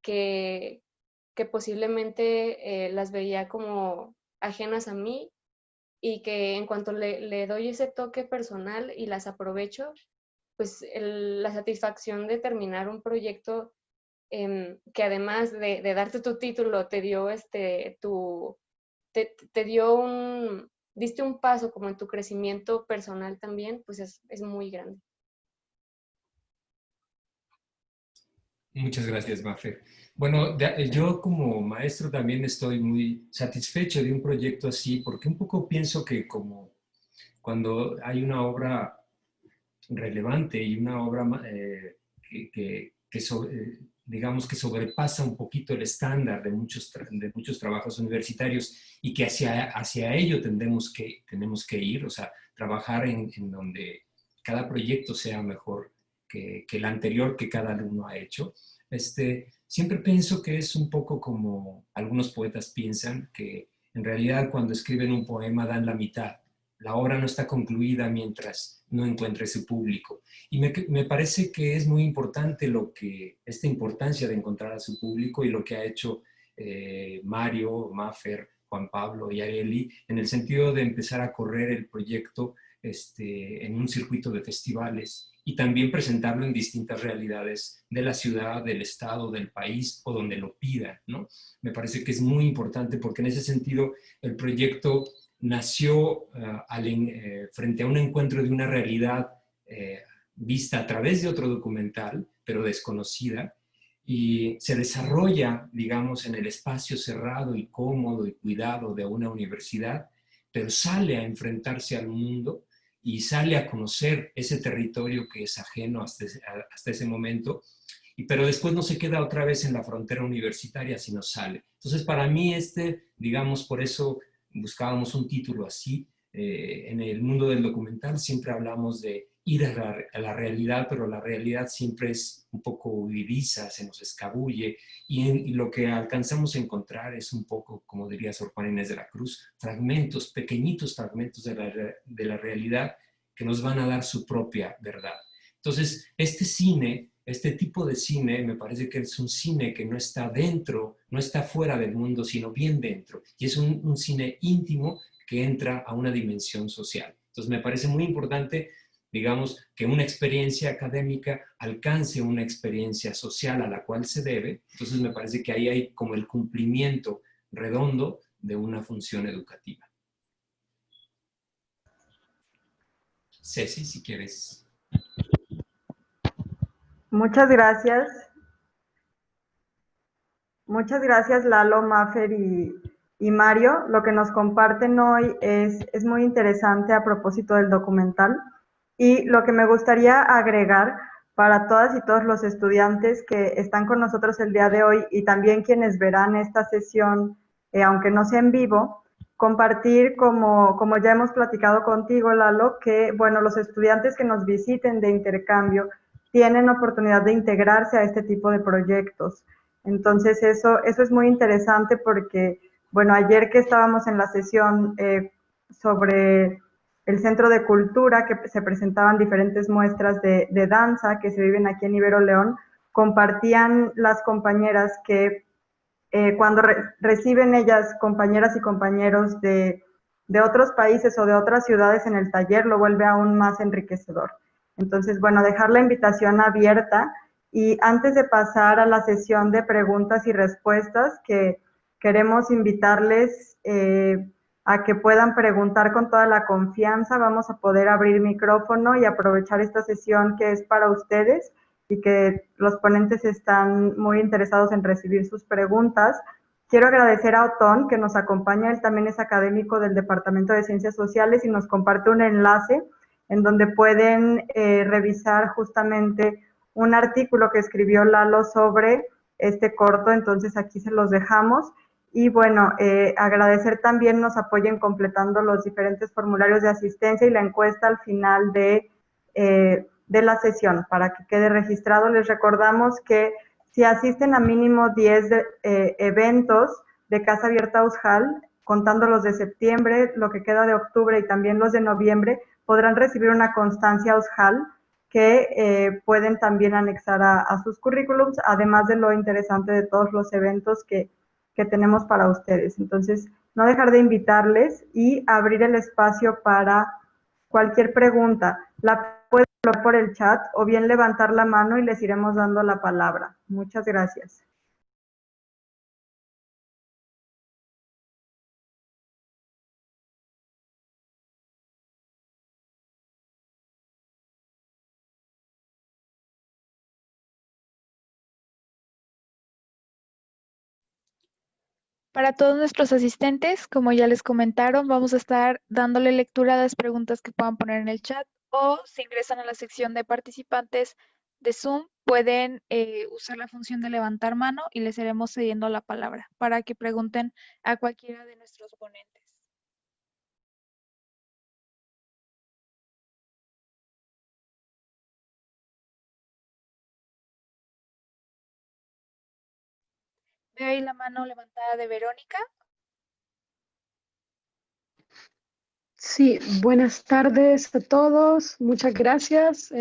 que, que posiblemente las veía como ajenas a mí y que en cuanto le doy ese toque personal y las aprovecho, pues la satisfacción de terminar un proyecto que además de darte tu título, te dio te dio diste un paso como en tu crecimiento personal también, pues es muy grande. Muchas gracias, Mafer. Bueno, yo como maestro también estoy muy satisfecho de un proyecto así, porque un poco pienso que como cuando hay una obra relevante y una obra digamos que sobrepasa un poquito el estándar de muchos trabajos universitarios y que hacia ello tenemos que ir, o sea, trabajar en donde cada proyecto sea mejor que el anterior que cada alumno ha hecho. Siempre pienso que es un poco como algunos poetas piensan, que en realidad cuando escriben un poema dan la mitad. La obra no está concluida mientras no encuentre su público. Y me parece que es muy importante esta importancia de encontrar a su público y lo que ha hecho Mario, Mafer, Juan Pablo y Areli, en el sentido de empezar a correr el proyecto en un circuito de festivales y también presentarlo en distintas realidades de la ciudad, del estado, del país o donde lo pidan, ¿no? Me parece que es muy importante porque en ese sentido el proyecto nació frente a un encuentro de una realidad vista a través de otro documental, pero desconocida, y se desarrolla, digamos, en el espacio cerrado y cómodo y cuidado de una universidad, pero sale a enfrentarse al mundo y sale a conocer ese territorio que es ajeno hasta ese momento, pero después no se queda otra vez en la frontera universitaria, sino sale. Entonces, para mí, digamos, por eso buscábamos un título así. En el mundo del documental siempre hablamos de ir a la realidad, pero la realidad siempre es un poco huidiza, se nos escabulle, y lo que alcanzamos a encontrar es un poco, como diría Sor Juana Inés de la Cruz, fragmentos, pequeñitos fragmentos de la realidad que nos van a dar su propia verdad. Entonces, este cine, este tipo de cine, me parece que es un cine que no está dentro, no está fuera del mundo, sino bien dentro, y es un cine íntimo que entra a una dimensión social. Entonces, me parece muy importante, digamos, que una experiencia académica alcance una experiencia social a la cual se debe. Entonces me parece que ahí hay como el cumplimiento redondo de una función educativa. Ceci, si quieres. Muchas gracias. Muchas gracias Lalo, Mafer y Mario. Lo que nos comparten hoy es muy interesante a propósito del documental. Y lo que me gustaría agregar para todas y todos los estudiantes que están con nosotros el día de hoy y también quienes verán esta sesión, aunque no sea en vivo, compartir, como ya hemos platicado contigo, Lalo, que bueno, los estudiantes que nos visiten de intercambio tienen oportunidad de integrarse a este tipo de proyectos. Entonces eso es muy interesante porque, bueno, ayer que estábamos en la sesión sobre el Centro de Cultura, que se presentaban diferentes muestras de danza que se viven aquí en Ibero León, compartían las compañeras que cuando reciben ellas, compañeras y compañeros de otros países o de otras ciudades en el taller, lo vuelve aún más enriquecedor. Entonces, bueno, dejar la invitación abierta y antes de pasar a la sesión de preguntas y respuestas, que queremos invitarles a que puedan preguntar con toda la confianza, vamos a poder abrir micrófono y aprovechar esta sesión que es para ustedes y que los ponentes están muy interesados en recibir sus preguntas. Quiero agradecer a Otón, que nos acompaña, él también es académico del Departamento de Ciencias Sociales y nos comparte un enlace en donde pueden revisar justamente un artículo que escribió Lalo sobre este corto, entonces aquí se los dejamos. Y bueno, agradecer también nos apoyen completando los diferentes formularios de asistencia y la encuesta al final de la sesión para que quede registrado. Les recordamos que si asisten a mínimo 10 eventos de Casa Abierta Ujal, contando los de septiembre, lo que queda de octubre y también los de noviembre, podrán recibir una constancia Ujal que pueden también anexar a sus currículums, además de lo interesante de todos los eventos que tenemos para ustedes. Entonces, no dejar de invitarles y abrir el espacio para cualquier pregunta. La pueden hablar por el chat o bien levantar la mano y les iremos dando la palabra. Muchas gracias. Para todos nuestros asistentes, como ya les comentaron, vamos a estar dándole lectura a las preguntas que puedan poner en el chat o si ingresan a la sección de participantes de Zoom, pueden usar la función de levantar mano y les iremos cediendo la palabra para que pregunten a cualquiera de nuestros ponentes. Veo ahí la mano levantada de Verónica. Sí, buenas tardes a todos. Muchas gracias.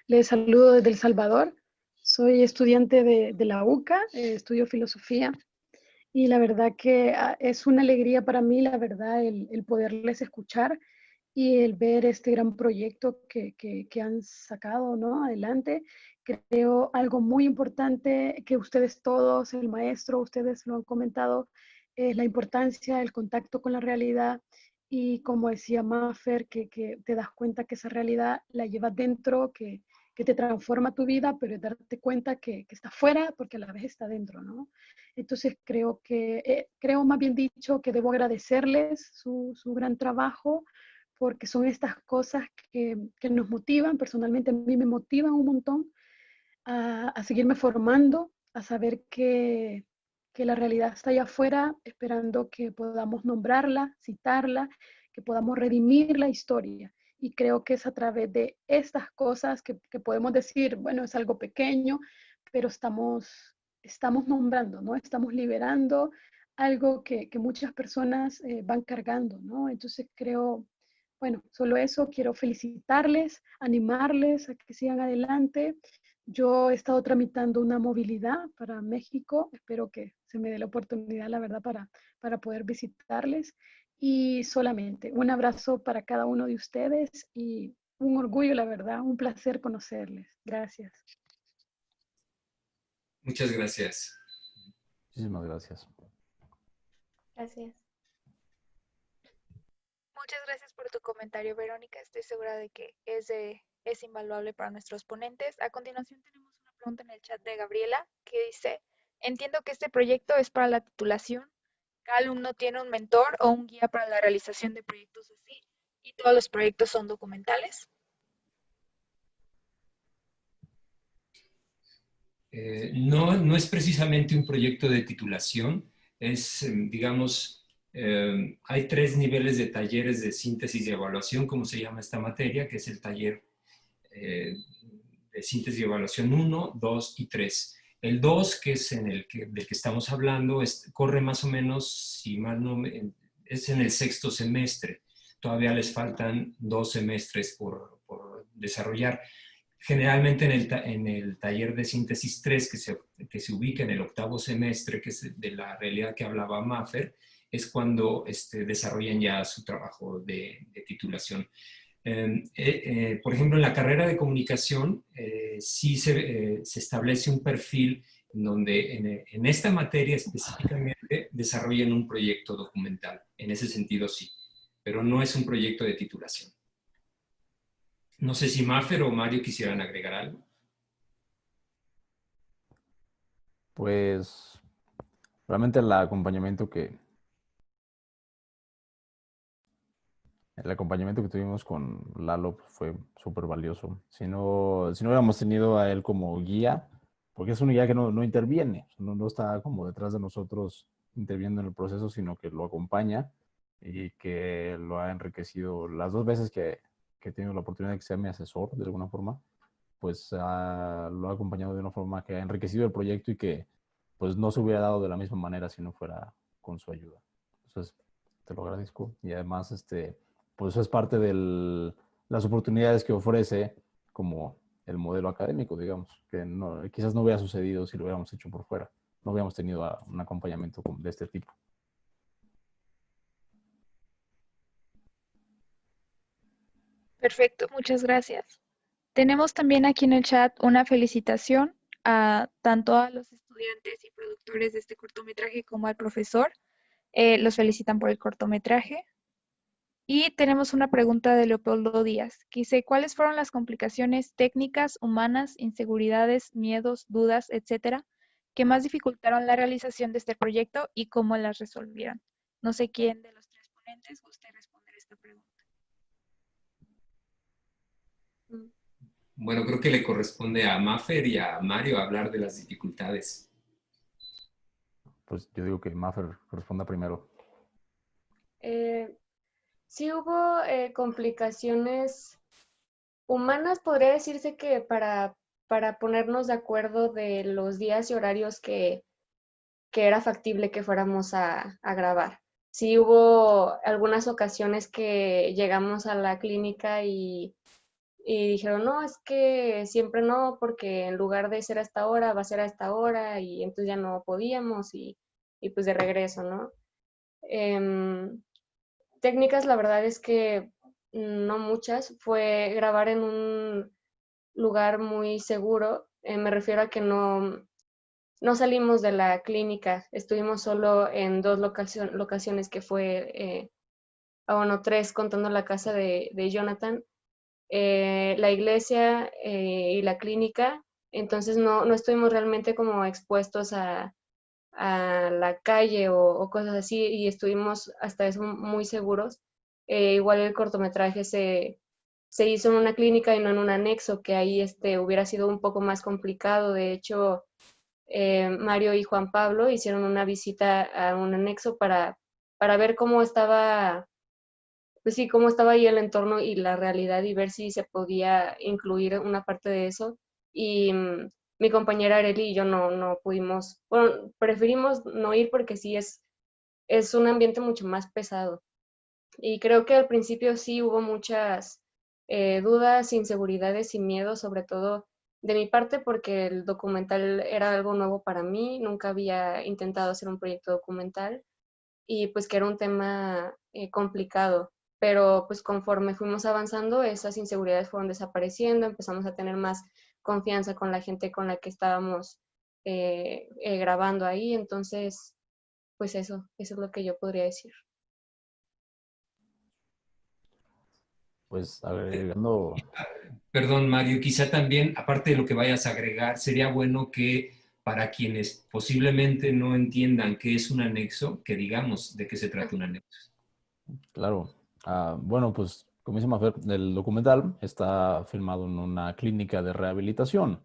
Les saludo desde El Salvador. Soy estudiante de la UCA, estudio filosofía y la verdad que es una alegría para mí, la verdad, el poderles escuchar y el ver este gran proyecto que han sacado, ¿no? Adelante. Creo algo muy importante que ustedes todos, el maestro, ustedes lo han comentado, es la importancia del contacto con la realidad y como decía Maffer, que te das cuenta que esa realidad la llevas dentro, que te transforma tu vida, pero es darte cuenta que está fuera porque a la vez está dentro, ¿no? Entonces creo más bien dicho que debo agradecerles su gran trabajo porque son estas cosas que nos motivan, personalmente a mí me motivan un montón a seguirme formando, a saber que la realidad está allá afuera, esperando que podamos nombrarla, citarla, que podamos redimir la historia y creo que es a través de estas cosas que podemos decir, bueno, es algo pequeño, pero estamos nombrando, ¿no? Estamos liberando algo que muchas personas van cargando, ¿no? Entonces creo, bueno, solo eso, quiero felicitarles, animarles a que sigan adelante. Yo he estado tramitando una movilidad para México, espero que se me dé la oportunidad, la verdad, para poder visitarles. Y solamente un abrazo para cada uno de ustedes y un orgullo, la verdad, un placer conocerles. Gracias. Muchas gracias. Muchísimas gracias. Gracias. Muchas gracias por tu comentario, Verónica. Estoy segura de que es invaluable para nuestros ponentes. A continuación tenemos una pregunta en el chat de Gabriela que dice, entiendo que este proyecto es para la titulación. Cada alumno tiene un mentor o un guía para la realización de proyectos así y todos los proyectos son documentales. No es precisamente un proyecto de titulación, es, digamos, hay 3 niveles de talleres de síntesis y evaluación, como se llama esta materia, que es el taller de síntesis y evaluación 1, 2 y 3. El 2, que es del que estamos hablando, corre más o menos, si mal no es en el 6º semestre. Todavía les faltan 2 semestres por desarrollar. Generalmente en el taller de síntesis 3, que se ubica en el 8º semestre, que es de la realidad que hablaba Maffer, es cuando desarrollan ya su trabajo de titulación. Por ejemplo, en la carrera de comunicación sí se establece un perfil en donde en esta materia específicamente desarrollan un proyecto documental. En ese sentido sí, pero no es un proyecto de titulación. No sé si Maffer o Mario quisieran agregar algo. Pues realmente el acompañamiento que tuvimos con Lalo fue súper valioso. Si no hubiéramos tenido a él como guía, porque es un guía que no interviene, no está como detrás de nosotros interviniendo en el proceso, sino que lo acompaña y que lo ha enriquecido las 2 veces que he tenido la oportunidad de que sea mi asesor de alguna forma, pues lo ha acompañado de una forma que ha enriquecido el proyecto y que pues no se hubiera dado de la misma manera si no fuera con su ayuda. Entonces, te lo agradezco. Y además, pues eso es parte de las oportunidades que ofrece como el modelo académico, digamos, que quizás no hubiera sucedido si lo hubiéramos hecho por fuera. No hubiéramos tenido un acompañamiento de este tipo. Perfecto, muchas gracias. Tenemos también aquí en el chat una felicitación a tanto a los estudiantes y productores de este cortometraje como al profesor. Los felicitan por el cortometraje. Y tenemos una pregunta de Leopoldo Díaz, que dice, ¿cuáles fueron las complicaciones técnicas, humanas, inseguridades, miedos, dudas, etcétera, que más dificultaron la realización de este proyecto y cómo las resolvieron? No sé quién de los 3 ponentes guste responder esta pregunta. Bueno, creo que le corresponde a Maffer y a Mario hablar de las dificultades. Pues yo digo que Maffer responda primero. Sí hubo complicaciones humanas, podría decirse que para ponernos de acuerdo de los días y horarios que era factible que fuéramos a grabar. Sí hubo algunas ocasiones que llegamos a la clínica y dijeron, no, es que siempre no, porque en lugar de ser a esta hora, va a ser a esta hora, y entonces ya no podíamos, y pues de regreso, ¿no? Técnicas, la verdad es que no muchas. Fue grabar en un lugar muy seguro. Me refiero a que no salimos de la clínica. Estuvimos solo en 2 locaciones que fue, bueno, 3 contando la casa de Jonathan, la iglesia y la clínica. Entonces no estuvimos realmente como expuestos a la calle o cosas así, y estuvimos hasta eso muy seguros. Igual el cortometraje se hizo en una clínica y no en un anexo, que ahí hubiera sido un poco más complicado. De hecho, Mario y Juan Pablo hicieron una visita a un anexo para ver cómo estaba pues sí, cómo estaba ahí el entorno y la realidad y ver si se podía incluir una parte de eso. Y mi compañera Areli y yo no pudimos, bueno, preferimos no ir porque sí es un ambiente mucho más pesado. Y creo que al principio sí hubo muchas dudas, inseguridades y miedos, sobre todo de mi parte, porque el documental era algo nuevo para mí, nunca había intentado hacer un proyecto documental y pues que era un tema complicado. Pero pues conforme fuimos avanzando, esas inseguridades fueron desapareciendo, empezamos a tener más confianza con la gente con la que estábamos grabando ahí, entonces pues eso es lo que yo podría decir. Pues agregando, Perdón, Mario, quizá también, aparte de lo que vayas a agregar, sería bueno que para quienes posiblemente no entiendan qué es un anexo, que digamos de qué se trata un anexo. claro, bueno, pues como dice Mafer, el documental está filmado en una clínica de rehabilitación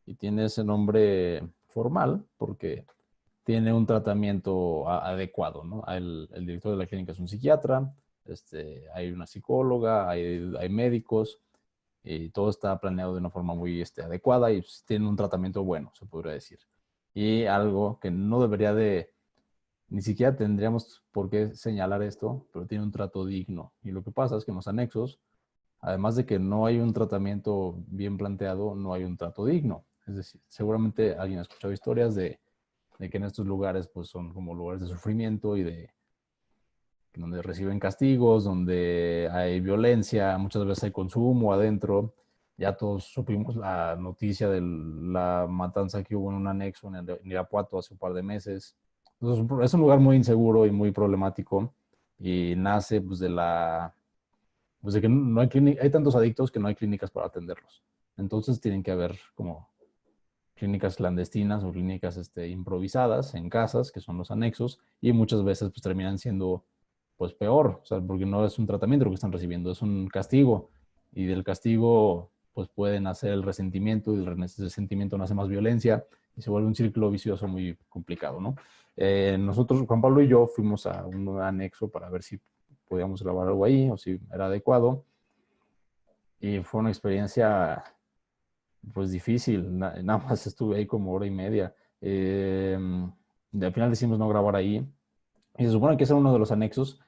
y tiene ese nombre formal porque tiene un tratamiento adecuado, ¿no? El director de la clínica es un psiquiatra, hay una psicóloga, hay médicos, y todo está planeado de una forma muy adecuada y pues, tiene un tratamiento bueno, se podría decir. Y algo que no debería de, ni siquiera tendríamos por qué señalar esto, pero tiene un trato digno. Y lo que pasa es que en los anexos, además de que no hay un tratamiento bien planteado, no hay un trato digno. Es decir, seguramente alguien ha escuchado historias de que en estos lugares pues son como lugares de sufrimiento y de donde reciben castigos, donde hay violencia, muchas veces hay consumo adentro. Ya todos supimos la noticia de la matanza que hubo en un anexo en Irapuato hace un par de meses. Entonces, es un lugar muy inseguro y muy problemático y nace pues pues de que no hay hay tantos adictos que no hay clínicas para atenderlos. Entonces tienen que haber como clínicas clandestinas o clínicas improvisadas en casas, que son los anexos, y muchas veces pues terminan siendo pues peor, o sea, porque no es un tratamiento lo que están recibiendo, es un castigo, y del castigo pues pueden hacer el resentimiento, y el resentimiento nace más violencia, y se vuelve un círculo vicioso muy complicado, ¿no? Nosotros, Juan Pablo y yo, fuimos a un anexo para ver si podíamos grabar algo ahí, o si era adecuado, y fue una experiencia pues difícil, nada más estuve ahí como hora y media. Al final decidimos no grabar ahí. Y se supone que ese era uno de los anexos.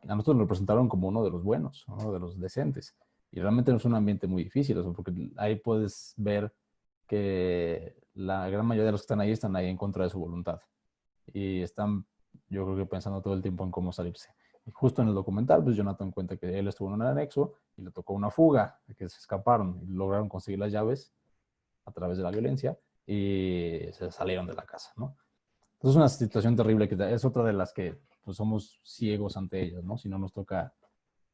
A nosotros nos lo presentaron como uno de los buenos, uno de los decentes. Y realmente no es un ambiente muy difícil, o sea, porque ahí puedes ver que la gran mayoría de los que están ahí en contra de su voluntad. Y están, yo creo que pensando todo el tiempo en cómo salirse. Y justo en el documental, pues Jonathan cuenta que él estuvo en un anexo y le tocó una fuga, que se escaparon y lograron conseguir las llaves a través de la violencia y se salieron de la casa, ¿no? Entonces es una situación terrible que es otra de las que pues, somos ciegos ante ellas, ¿no? Si no nos toca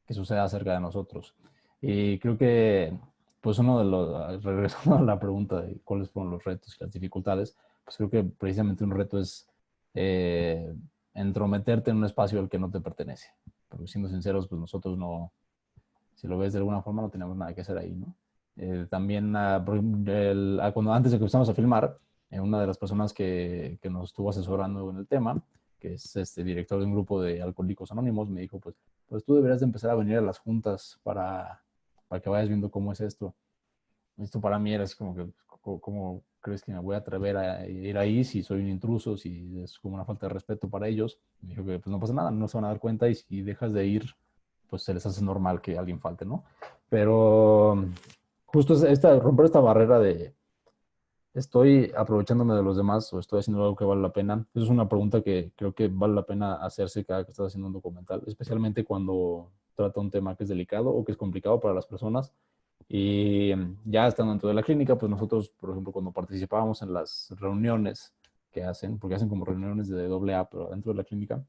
que suceda cerca de nosotros. Y creo que, pues uno de los, regresando a la pregunta de cuáles fueron los retos y las dificultades, pues creo que precisamente un reto es entrometerte en un espacio al que no te pertenece. Porque siendo sinceros, pues nosotros no, si lo ves de alguna forma, no tenemos nada que hacer ahí, ¿no? También, cuando antes de que empezamos a filmar, una de las personas que nos estuvo asesorando en el tema, que es director de un grupo de Alcohólicos Anónimos, me dijo, pues tú deberías de empezar a venir a las juntas para que vayas viendo cómo es esto. Esto para mí era así como que, ¿cómo crees que me voy a atrever a ir ahí si soy un intruso, si es como una falta de respeto para ellos? Me dijo que pues no pasa nada, no se van a dar cuenta y si dejas de ir, pues se les hace normal que alguien falte, ¿no? Pero justo romper esta barrera de estoy aprovechándome de los demás o estoy haciendo algo que vale la pena, eso es una pregunta que creo que vale la pena hacerse cada que estás haciendo un documental, especialmente cuando trata un tema que es delicado o que es complicado para las personas. Y ya estando dentro de la clínica, pues nosotros, por ejemplo, cuando participábamos en las reuniones que hacen, porque hacen como reuniones de AA, pero dentro de la clínica,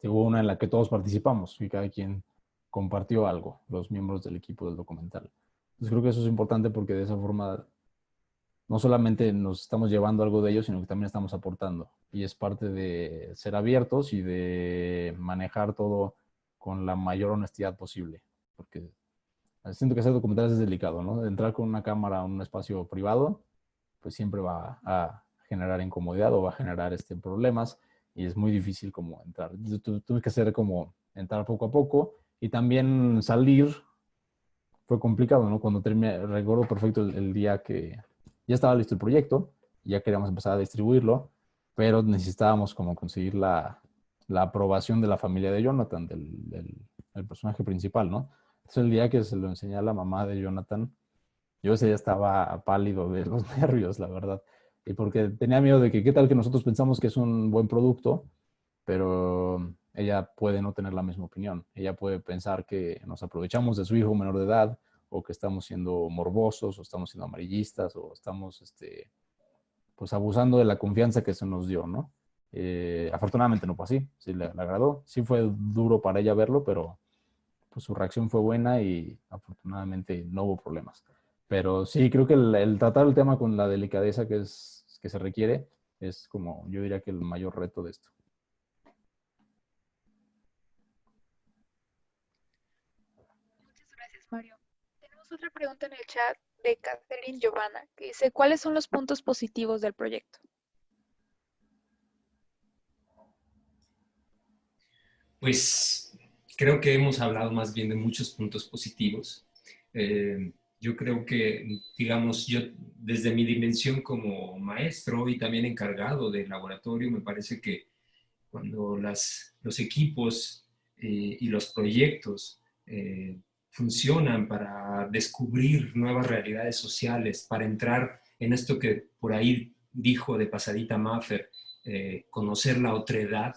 hubo una en la que todos participamos y cada quien compartió algo, los miembros del equipo del documental. Entonces creo que eso es importante porque de esa forma no solamente nos estamos llevando algo de ellos, sino que también estamos aportando. Y es parte de ser abiertos y de manejar todo con la mayor honestidad posible. Porque siento que hacer documentales es delicado, ¿no? Entrar con una cámara a un espacio privado, pues siempre va a generar incomodidad o va a generar problemas y es muy difícil como entrar. Tuve que hacer como entrar poco a poco Y también salir fue complicado, ¿no? Cuando terminé, recuerdo perfecto el día que ya estaba listo el proyecto, ya queríamos empezar a distribuirlo, pero necesitábamos como conseguir la aprobación de la familia de Jonathan, del personaje principal, ¿no? Es el día que se lo enseñé a la mamá de Jonathan. Yo ese día estaba pálido de los nervios, la verdad. Y porque tenía miedo de que, ¿qué tal que nosotros pensamos que es un buen producto, pero ella puede no tener la misma opinión? Ella puede pensar que nos aprovechamos de su hijo menor de edad, o que estamos siendo morbosos, o estamos siendo amarillistas, o estamos pues abusando de la confianza que se nos dio, ¿no? Afortunadamente no fue así, sí le agradó. Sí fue duro para ella verlo, pero pues su reacción fue buena y afortunadamente no hubo problemas. Pero sí, creo que el tratar el tema con la delicadeza que se requiere es como, yo diría que el mayor reto de esto. Muchas gracias, Mario. Tenemos otra pregunta en el chat de Catherine Giovanna, que dice, ¿cuáles son los puntos positivos del proyecto? Pues creo que hemos hablado más bien de muchos puntos positivos. Yo creo que, digamos, yo desde mi dimensión como maestro y también encargado del laboratorio, me parece que cuando los equipos y los proyectos funcionan para descubrir nuevas realidades sociales, para entrar en esto que por ahí dijo de pasadita Maffer, conocer la otredad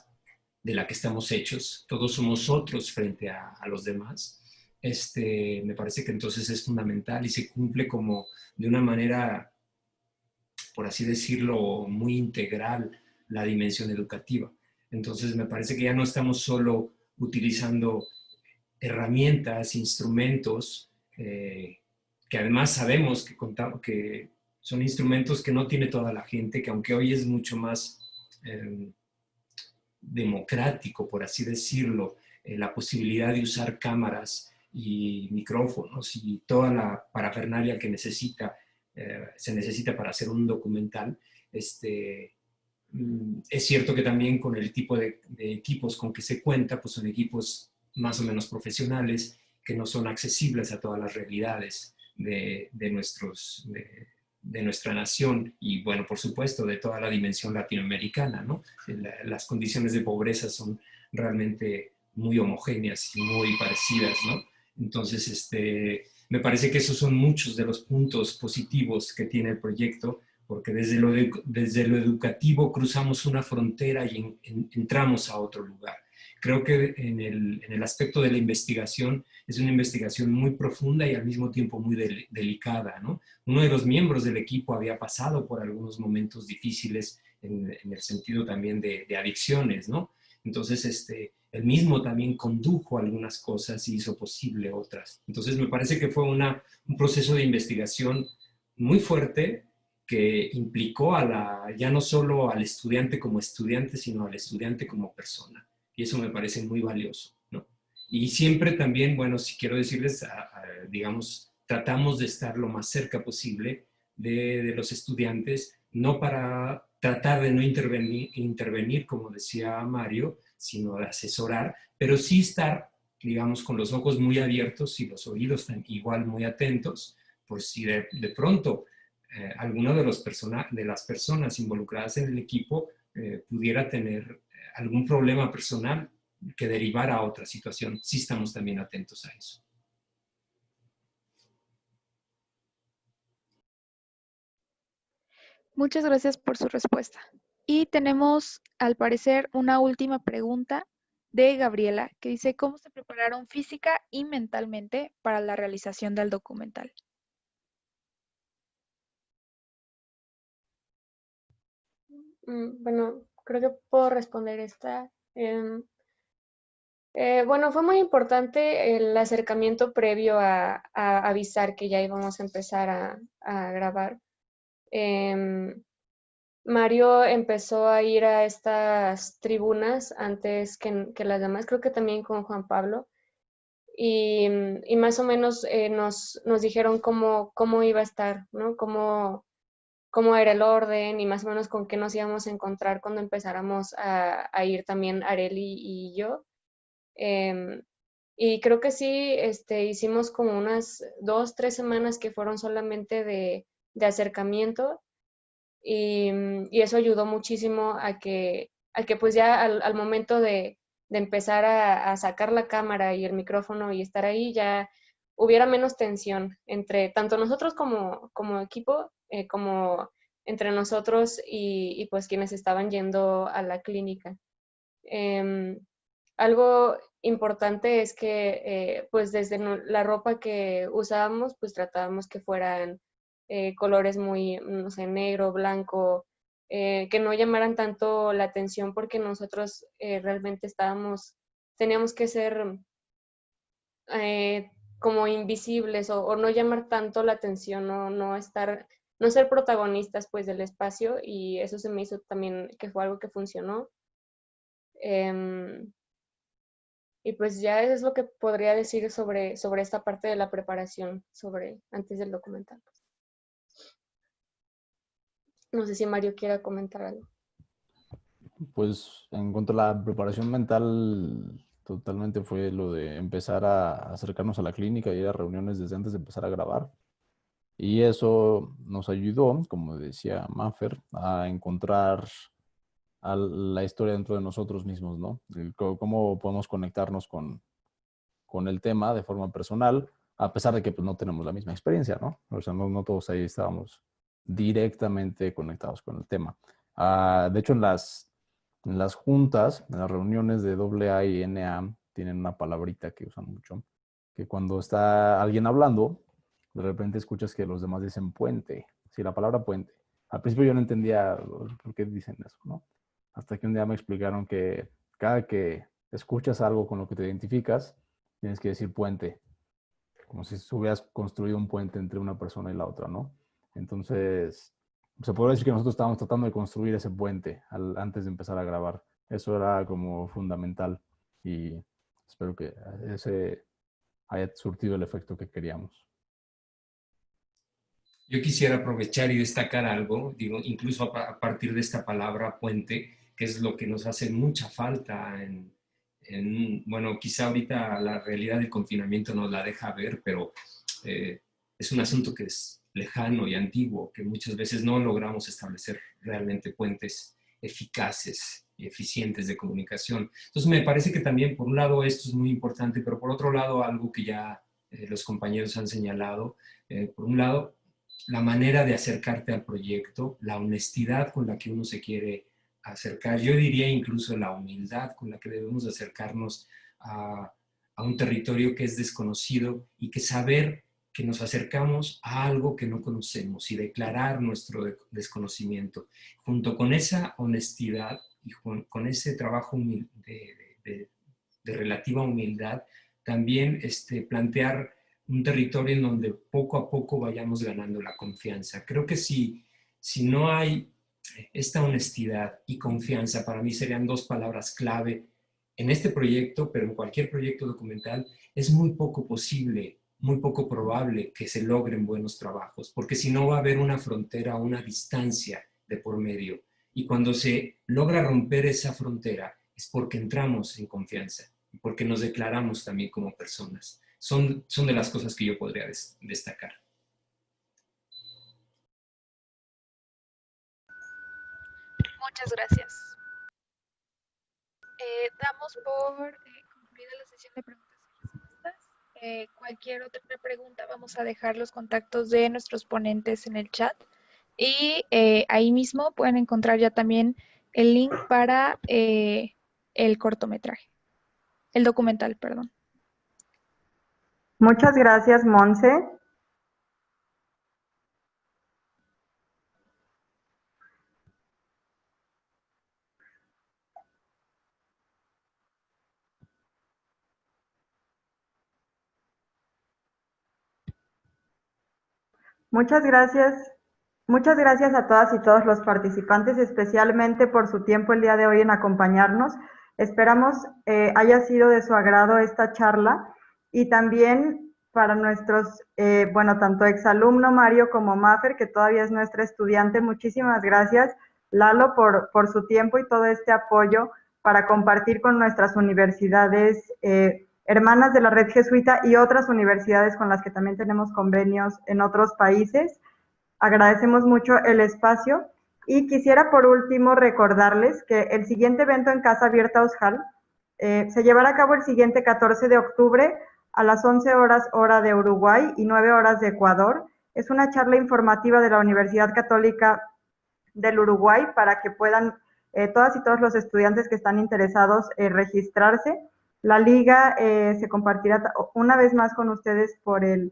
de la que estamos hechos, todos somos otros frente a los demás. Me parece que entonces es fundamental y se cumple como de una manera, por así decirlo, muy integral la dimensión educativa. Entonces me parece que ya no estamos solo utilizando herramientas, instrumentos, que además sabemos que son instrumentos que no tiene toda la gente, que aunque hoy es mucho más democrático, por así decirlo, la posibilidad de usar cámaras y micrófonos y toda la parafernalia que se necesita para hacer un documental. Es cierto que también con el tipo de equipos con que se cuenta, pues son equipos más o menos profesionales que no son accesibles a todas las realidades de nuestra nación y, bueno, por supuesto, de toda la dimensión latinoamericana, ¿no? Las condiciones de pobreza son realmente muy homogéneas y muy parecidas, ¿no? Entonces, me parece que esos son muchos de los puntos positivos que tiene el proyecto, porque desde lo educativo cruzamos una frontera y entramos a otro lugar. Creo que en el aspecto de la investigación es una investigación muy profunda y al mismo tiempo muy delicada, ¿no? Uno de los miembros del equipo había pasado por algunos momentos difíciles en el sentido también de adicciones, ¿no? Entonces, él mismo también condujo algunas cosas y hizo posible otras. Entonces, me parece que fue un proceso de investigación muy fuerte que implicó ya no solo al estudiante como estudiante, sino al estudiante como persona. Y eso me parece muy valioso, ¿no? Y siempre también, bueno, si quiero decirles, digamos, tratamos de estar lo más cerca posible de los estudiantes, no para tratar de no intervenir, como decía Mario, sino de asesorar, pero sí estar, digamos, con los ojos muy abiertos y los oídos igual muy atentos, por si de pronto alguna de las personas involucradas en el equipo pudiera tener algún problema personal que derivara a otra situación. Sí estamos también atentos a eso. Muchas gracias por su respuesta. Y tenemos, al parecer, una última pregunta de Gabriela, que dice, ¿cómo se prepararon física y mentalmente para la realización del documental? Bueno, creo que puedo responder esta. Bueno, fue muy importante el acercamiento previo a avisar que ya íbamos a empezar a grabar. Mario empezó a ir a estas tribunas antes que las demás, creo que también con Juan Pablo, y más o menos nos dijeron cómo iba a estar, ¿no? Cómo era el orden y más o menos con qué nos íbamos a encontrar cuando empezáramos a ir también Areli y yo. Y creo que sí, hicimos como unas 2, 3 semanas que fueron solamente de acercamiento y eso ayudó muchísimo a que pues ya al momento de empezar a sacar la cámara y el micrófono y estar ahí, ya hubiera menos tensión entre tanto nosotros como equipo, como entre nosotros y pues quienes estaban yendo a la clínica. Algo importante es que pues desde la ropa que usábamos pues tratábamos que fueran colores muy, no sé, negro, blanco, que no llamaran tanto la atención porque nosotros realmente teníamos que ser como invisibles o no llamar tanto la atención, no ser protagonistas pues del espacio y eso se me hizo también que fue algo que funcionó. Em, y pues ya es lo que podría decir sobre esta parte de la preparación, antes del documental. No sé si Mario quiera comentar algo. Pues en cuanto a la preparación mental, totalmente fue lo de empezar a acercarnos a la clínica y ir a reuniones desde antes de empezar a grabar. Y eso nos ayudó, como decía Maffer, a encontrar la historia dentro de nosotros mismos, ¿no? Cómo podemos conectarnos con el tema de forma personal, a pesar de que pues, no tenemos la misma experiencia, ¿no? O sea, no todos ahí estábamos directamente conectados con el tema. De hecho, en las juntas, en las reuniones de AA y NA, tienen una palabrita que usan mucho, que cuando está alguien hablando, de repente escuchas que los demás dicen puente. Sí, la palabra puente. Al principio yo no entendía por qué dicen eso, ¿no? Hasta que un día me explicaron que cada que escuchas algo con lo que te identificas, tienes que decir puente, como si hubieras construido un puente entre una persona y la otra, ¿no? Entonces, se podría decir que nosotros estábamos tratando de construir ese puente antes de empezar a grabar. Eso era como fundamental y espero que ese haya surtido el efecto que queríamos. Yo quisiera aprovechar y destacar algo, digo, incluso a partir de esta palabra puente, que es lo que nos hace mucha falta bueno, quizá ahorita la realidad del confinamiento nos la deja ver, pero es un asunto que es lejano y antiguo, que muchas veces no logramos establecer realmente puentes eficaces y eficientes de comunicación. Entonces me parece que también por un lado esto es muy importante, pero por otro lado algo que ya los compañeros han señalado, por un lado la manera de acercarte al proyecto, la honestidad con la que uno se quiere acercar, yo diría incluso la humildad con la que debemos acercarnos a un territorio que es desconocido y que saber que nos acercamos a algo que no conocemos y declarar nuestro desconocimiento. Junto con esa honestidad y con ese trabajo de relativa humildad, también plantear un territorio en donde poco a poco vayamos ganando la confianza. Creo que si no hay esta honestidad y confianza, para mí serían dos palabras clave en este proyecto, pero en cualquier proyecto documental, es muy poco posible, muy poco probable que se logren buenos trabajos, porque si no va a haber una frontera, una distancia de por medio. Y cuando se logra romper esa frontera es porque entramos en confianza, porque nos declaramos también como personas. Son de las cosas que yo podría destacar. Muchas gracias. Damos por concluida la sesión de preguntas y respuestas. Cualquier otra pregunta, vamos a dejar los contactos de nuestros ponentes en el chat y ahí mismo pueden encontrar ya también el link para el cortometraje, el documental, perdón. Muchas gracias, Monse. Muchas gracias a todas y todos los participantes, especialmente por su tiempo el día de hoy en acompañarnos. Esperamos haya sido de su agrado esta charla y también para nuestros, tanto exalumno Mario como Maffer, que todavía es nuestra estudiante, muchísimas gracias, Lalo, por su tiempo y todo este apoyo para compartir con nuestras universidades Hermanas de la Red Jesuita y otras universidades con las que también tenemos convenios en otros países. Agradecemos mucho el espacio y quisiera por último recordarles que el siguiente evento en Casa Abierta Ujal se llevará a cabo el siguiente 14 de octubre a las 11 horas hora de Uruguay y 9 horas de Ecuador. Es una charla informativa de la Universidad Católica del Uruguay para que puedan todas y todos los estudiantes que están interesados registrarse. La liga se compartirá una vez más con ustedes por el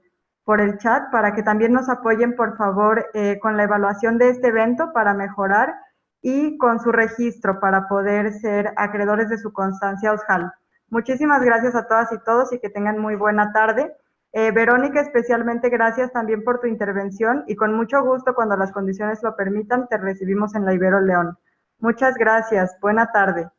chat para que también nos apoyen, por favor, con la evaluación de este evento para mejorar y con su registro para poder ser acreedores de su constancia Ujal. Muchísimas gracias a todas y todos y que tengan muy buena tarde. Verónica, especialmente gracias también por tu intervención y con mucho gusto, cuando las condiciones lo permitan, te recibimos en la Ibero León. Muchas gracias. Buena tarde.